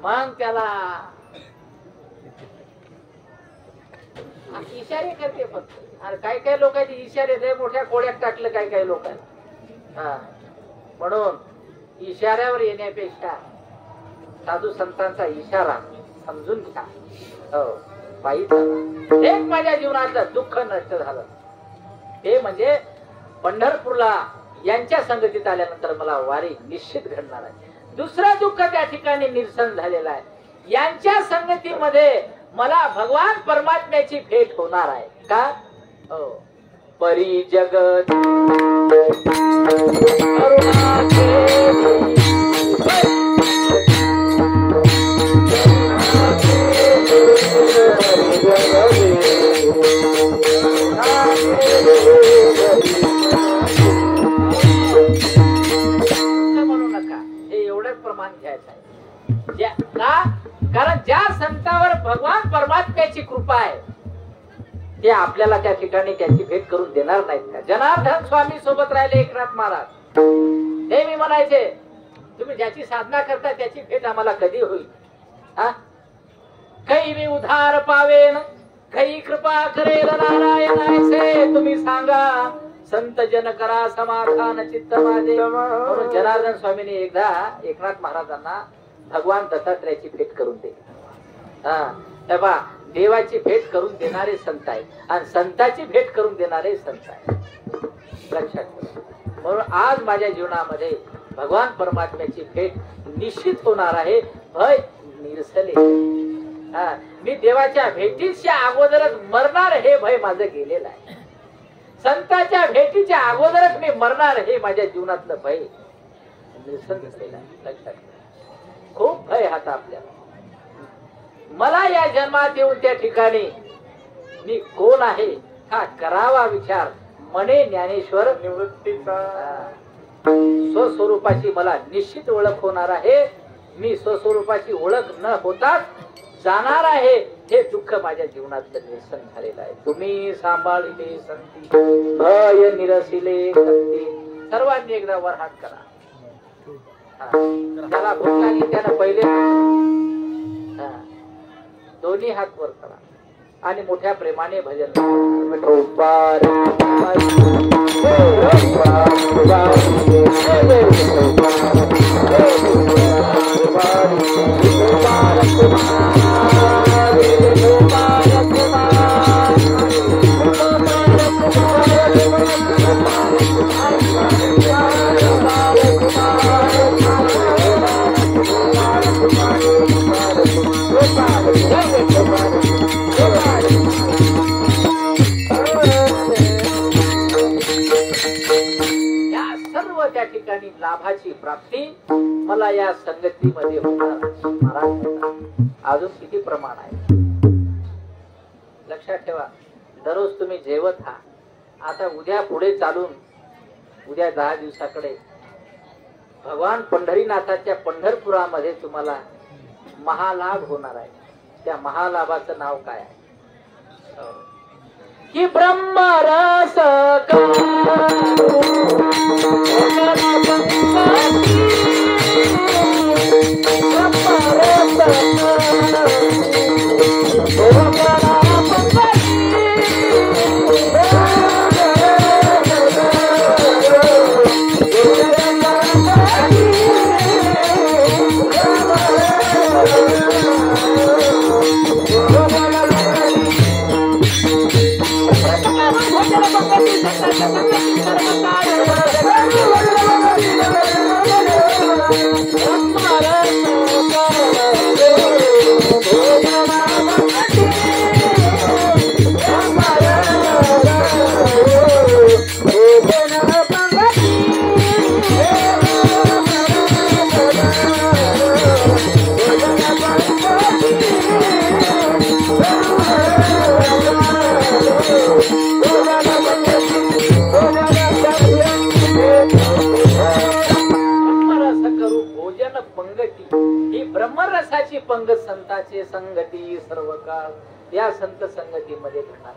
मग त्याला इशारे करते फक्त. अरे काही लोकांचे इशारे लय मोठ्या कोड्यात टाकलं काही लोकांना. म्हणून इशाऱ्यावर येण्यापेक्षा साधू संतांचा इशारा समजून घ्या. हो, एक माझ्या जीवनाचं दुःख नष्ट झालं ते म्हणजे पंढरपूरला यांच्या संगतीत आल्यानंतर मला वारी निश्चित घडणार आहे. दुसरं दुःख त्या ठिकाणी निरसन झालेलं आहे. यांच्या संगतीमध्ये मला भगवान परमात्म्याची भेट होणार आहे का? हो, परी जगत म्हणू नका, हे एवढंच प्रमाण घ्यायचं आहे. का? कारण ज्या संतावर भगवान परमात्म्याची कृपा आहे ते आपल्याला त्या ठिकाणी त्याची भेट करून देणार नाहीत का? जनार्दन स्वामी सोबत राहिले एकनाथ महाराज नेहमी म्हणायचे, तुम्ही ज्याची साधना करता त्याची भेट आम्हाला कधी होईल? काही मी उधार पावेन, काही कृपा करेल नारायण ऐसे तुम्ही सांगा. संत जन करा समाधान चित्त माझे. म्हणून जनार्दन स्वामीने एकदा एकनाथ महाराजांना भगवान दत्तात्रयाची भेट करून दिली. तेव्हा देवाची भेट करून देणारे संत आहे आणि संताची भेट करून देणारे संत आहे. लक्षात ठेवा. म्हणून आज माझ्या जीवनामध्ये भगवान परमात्म्याची भेट निश्चित होणार आहे. भय निरसले. मी देवाच्या भेटीच्या अगोदरच मरणार हे भय माझं गेलेलं आहे. संतांच्या भेटीच्या अगोदरच मी मरणार हे माझ्या जीवनातलं भय निरसन झालेलं आहे. लक्षात घ्या. खूप भय हात आपल्याला. मला या जन्मात येऊन त्या ठिकाणी मी कोण आहे हा करावा विचार. म्हणे ज्ञानेश्वर निवृत्तीचा स्वस्वरूपाची मला निश्चित ओळख होणार आहे. मी स्वस्वरूपाची ओळख न होताच जाणार आहे. हे दुःख माझ्या जीवनातलं निरसन झालेलं आहे. तुम्ही सांभाळिले संती भय निरसिले संती. सर्वांनी एकदा वर हात करा. त्याला भूक लागली त्यानं पहिले दोन्ही हात वर करा आणि मोठ्या प्रेमाने भजन लाभाची प्राप्ती मला या संगतीमध्ये होणार. महाराज अजून किती प्रमाण आहे लक्षात ठेवा. दररोज तुम्ही जेवत हा. आता उद्या पुढे चालून उद्या 10 दिवसाकडे भगवान पंढरीनाथाच्या पंढरपुरामध्ये तुम्हाला महालाभ होणार आहे. त्या महालाभाचं नाव काय आहे की ब्रह्मरस ब्रह्मरसाची पंगत संतांची संगती सर्व काळ या संत संगतीमध्ये घडणार.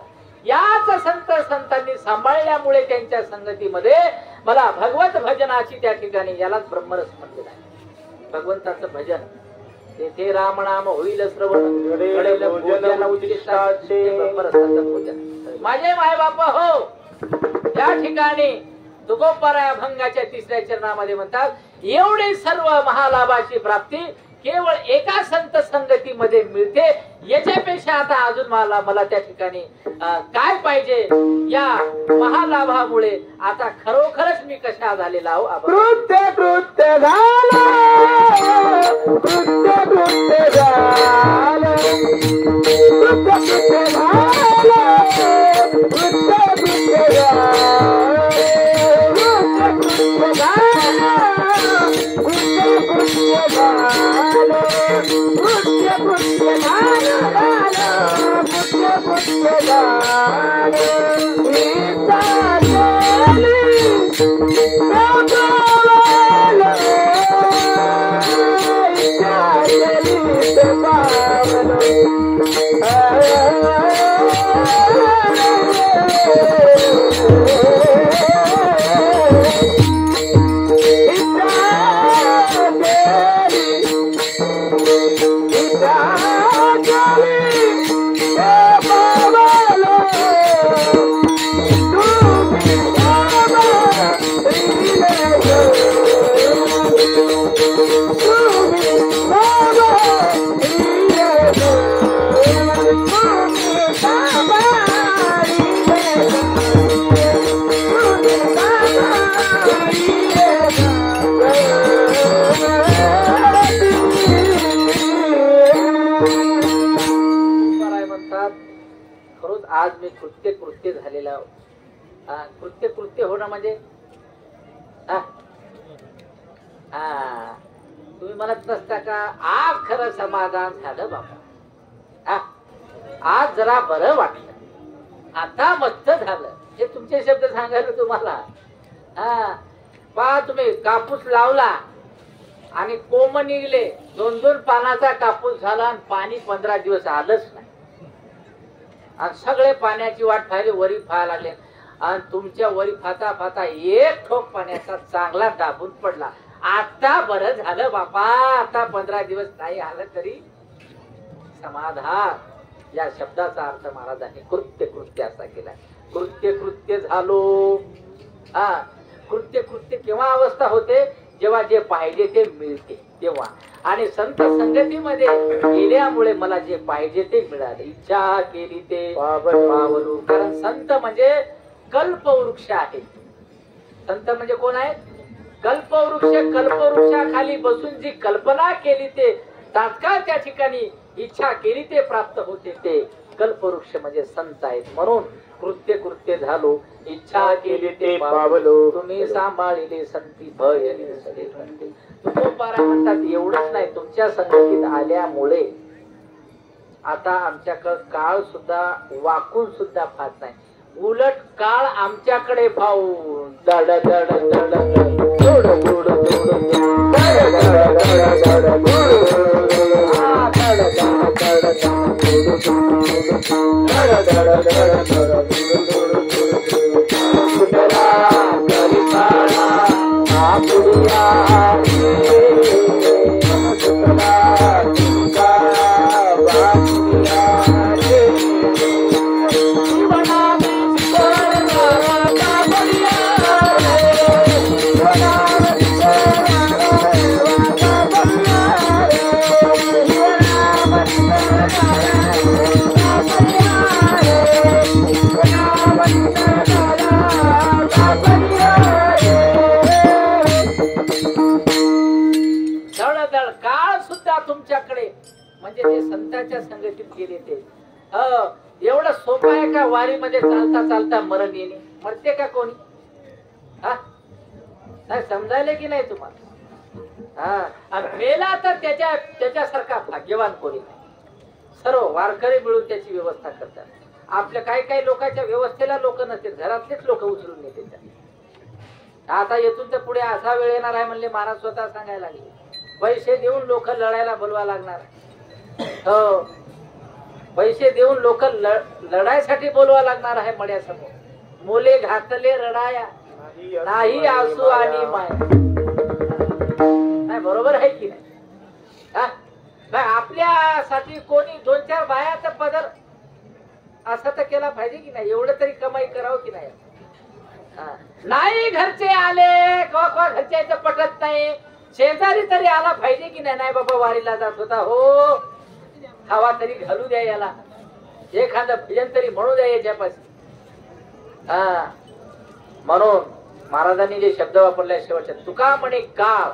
याच संतांनी सांभाळल्यामुळे त्यांच्या संगतीमध्ये मला भगवत भजनाची त्या ठिकाणी यालाच ब्रह्मरस म्हणलेला आहे. भगवंताचं भजन तेथे राम नाम होईल श्रवण ब्रह्मरसाचं भोजन. माझे माय बाप हो या ठिकाणी तुकोबाराया अभंगाच्या 3ऱ्या चरणामध्ये म्हणतात एवढी सर्व महालाभाची प्राप्ती केवळ एका संत संगतीमध्ये मिळते. याच्यापेक्षा आता अजून मला त्या ठिकाणी काय पाहिजे. या महालाभामुळे आता खरोखरच मी कशा झालेला आहो. कृत्य कृत्य झालं कृत्य कृत्य झालं कृत्य कृत्य झालं कृत्य कृत्य झालं कृत्य कृत्य झालं कृत्य कृत्य झालं कृत्य कृत्य झालं कृत्य कृत्य झालं इच्छा केली आज मी कृत्य झालेला आहो. कृत्य होणं म्हणजे तुम्ही म्हणत नसता का आज खरं समाधान झालं बाबा, आज जरा बरं वाटलं, आता मस्त झालं. हे तुमचे शब्द सांगायला तुम्हाला. पहा तुम्ही कापूस लावला आणि कोंब निघले, 2-2 पानाचा कापूस झाला आणि पाणी 15 दिवस आलंच नाही आणि सगळे पाण्याची वाट पाहिली, वरी फाय लागले आणि तुमच्या वरी फाता फाता एक ठोक पाण्याचा चांगला दाबून पडला. आता बरं झालं बापा, आता 15 दिवस नाही आलं तरी समाधान. या शब्दाचा अर्थ महाराजांनी कृत्य असा केलाय. कृत्य झालो. कृत्य केव्हा अवस्था होते, जेव्हा जे पाहिजे ते मिळते तेव्हा. आणि संत संगतीमध्ये गेल्यामुळे मला जे पाहिजे ते मिळाले. इच्छा केली ते पावलो. कारण संत म्हणजे कल्पवृक्ष आहे. संत म्हणजे कोण आहे? कल्पवृक्ष. कल्पवृक्षाखाली बसून जी कल्पना केली ते तात्काळ त्या ठिकाणी इच्छा केली ते प्राप्त होते, ते कल्पवृक्ष म्हणजे संत आहेत. म्हणून कृत्य झालो. इच्छा केली ते पावलो. तुम्ही सांभाळले संती भयले सगळे म्हणते. तुकोबारा म्हणतात एवढंच नाही, तुमच्या संगतीत आल्यामुळे आता आमच्याकडे काळ सुद्धा वाकून सुद्धा पाहत नाही, उलट काळ आमच्याकडे पाहून दड दड दड दड दड काळ सुद्धा तुमच्याकडे म्हणजे ते संतांच्या संगतीत गेले ते. एवढं सोपं आहे का वारीमध्ये चालता चालता मरण येणे? मरते का कोणी? नाही समजायला की नाही तुम्हाला? मेला तर त्याच्यासारखा भाग्यवान कोणी नाही. सर्व वारकरी मिळून त्याची व्यवस्था करतात. आपल्या काही लोकांच्या व्यवस्थेला लोक नसते, घरातलेच लोक उचलून नेते. आता येथून तर पुढे असा वेळ येणार आहे म्हणले महाराज स्वतः सांगायला लागले, पैसे देऊन लोक लढायला बोलवा लागणार. हो, पैसे देऊन लोक लढायसाठी बोलवा लागणार आहे मड्यासमोर. मुले घातले रडाया नाही आसू आणि माया. नाही बरोबर आहे की नाही? आपल्यासाठी कोणी 2-4 बायाचा पदर असा तर केला पाहिजे की नाही? एवढं तरी कमाई करावं की नाही? नाही घरचे आले किंवा घरच्याचं पटत नाही, शेजारी तरी आला पाहिजे की नाही? नाही बाबा वारीला जात होता, हो हवा तरी घालू द्या याला, एखादं भजन तरी म्हणू द्या याच्यापाशी. म्हणून महाराजांनी जे शब्द वापरले शेवटचे, तुका म्हणे काळ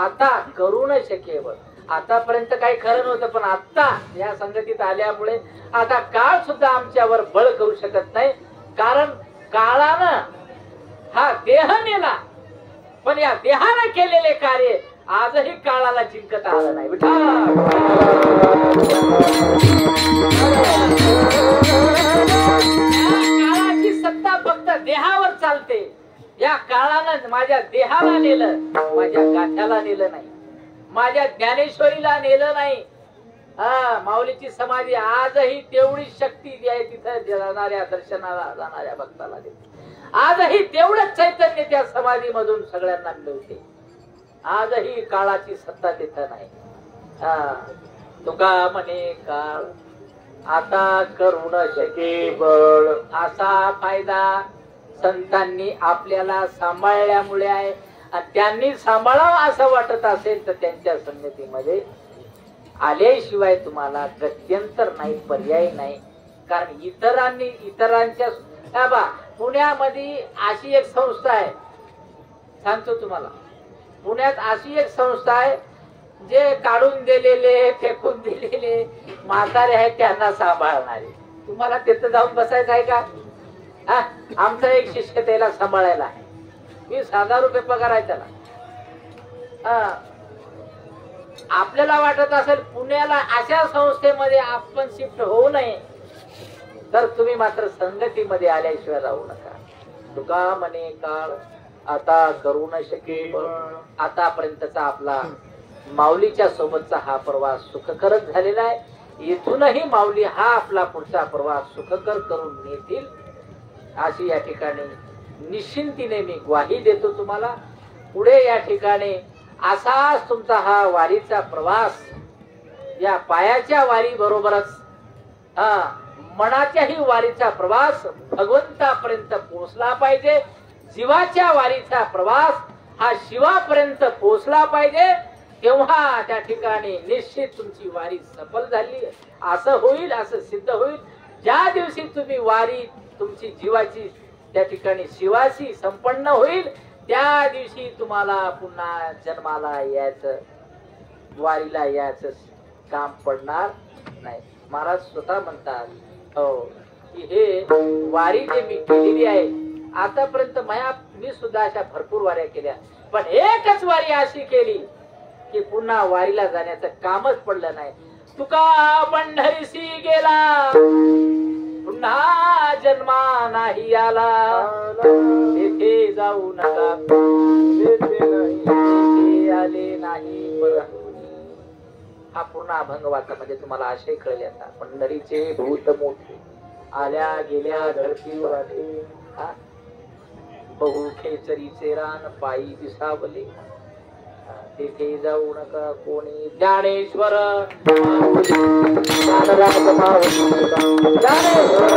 आता करू न शकेवर. आतापर्यंत काही खरं नव्हतं, पण आता या संगतीत आल्यामुळे आता काळ सुद्धा आमच्यावर बळ करू शकत नाही. कारण काळानं हा देह नेला, पण या देहानं केलेले कार्य आजही काळाला जिंकता आलं नाही. काळाची सत्ता फक्त देहावर चालते. या काळानं माझ्या देहाला नेलं, माझ्या गाठ्याला नेलं नाही, माझ्या ज्ञानेश्वरीला नेलं नाही. माऊलीची समाधी आजही तेवढी शक्ती आहे तिथं जाणाऱ्या दर्शनाला जाणाऱ्या भक्ताला देते. आजही तेवढंच चैतन्य त्या समाधी मधून सगळ्यांना मिळते. आजही काळाची सत्ता तिथं नाही. तुका म्हणे काळ आता करू न शके बळ. असा फायदा संतांनी आपल्याला सांभाळल्यामुळे आहे. आणि त्यांनी सांभाळावं असं वाटत असेल तर त्यांच्या संगतीमध्ये आल्याशिवाय तुम्हाला गत्यंतर नाही, पर्याय नाही. कारण इतरांच्या पुण्यामध्ये अशी एक संस्था आहे, सांगतो तुम्हाला. पुण्यात अशी एक संस्था आहे जे काढून दिलेले फेकून दिलेले म्हातारे आहेत त्यांना सांभाळणारे. तुम्हाला तिथं जाऊन बसायचं आहे का? हा, आमचा एक शिष्य त्याला सांभाळायला आहे, 20,000 रुपये पगार आहे त्याला. हा, आपल्याला वाटत असेल पुण्याला अशा संस्थेमध्ये आपण शिफ्ट होऊ नये, तर तुम्ही मात्र संगतीमध्ये आल्याशिवाय राहू नका. तुका म्हणे काळ आता करू न शके. आतापर्यंतचा आपला माऊलीच्या सोबतचा हा प्रवास सुखकरच झालेला आहे. इथूनही माऊली हा आपला पुढचा प्रवास सुखकर करून नेतील अशी या ठिकाणी निश्चिंतीने मी ग्वाही देतो तुम्हाला. पुढे या ठिकाणी असाच तुमचा हा वारीचा प्रवास, या पायाच्या वारी बरोबरच मनाच्याही वारीचा प्रवास भगवंतापर्यंत पोहोचला पाहिजे. जीवाच्या वारीचा प्रवास हा शिवापर्यंत पोहोचला पाहिजे. तेव्हा त्या ठिकाणी निश्चित तुमची वारी सफल झाली असं होईल, असं सिद्ध होईल. ज्या दिवशी तुम्ही वारी तुमची जीवाची त्या ठिकाणी शिवाशी संपन्न होईल, त्या दिवशी तुम्हाला पुन्हा जन्माला यायचं, वारीला यायचं काम पडणार नाही. महाराज स्वतः म्हणतात हो की हे वारी जे मी केलेली आहे आतापर्यंत मी सुद्धा अशा भरपूर वाऱ्या केल्या, पण एकच वारी अशी केली की पुन्हा वारीला जाण्याचं कामच पडलं नाही. तुका पंढरीसी गेला पुन्हा जन्मा नाही आला, तेथे जाऊ नका, तेथे आले नाही परत. हा पूर्ण अभंग वाचा म्हणजे तुम्हाला आशय कळले. आता पंढरीचे भूत मोठे आल्या गेल्या धरतीवर आले, बहु खेचरीचे रान पायी दिसावले, तेथे जाऊ नका कोणी. ज्ञानेश्वर ज्ञानराज माऊली, ज्ञानेश्वर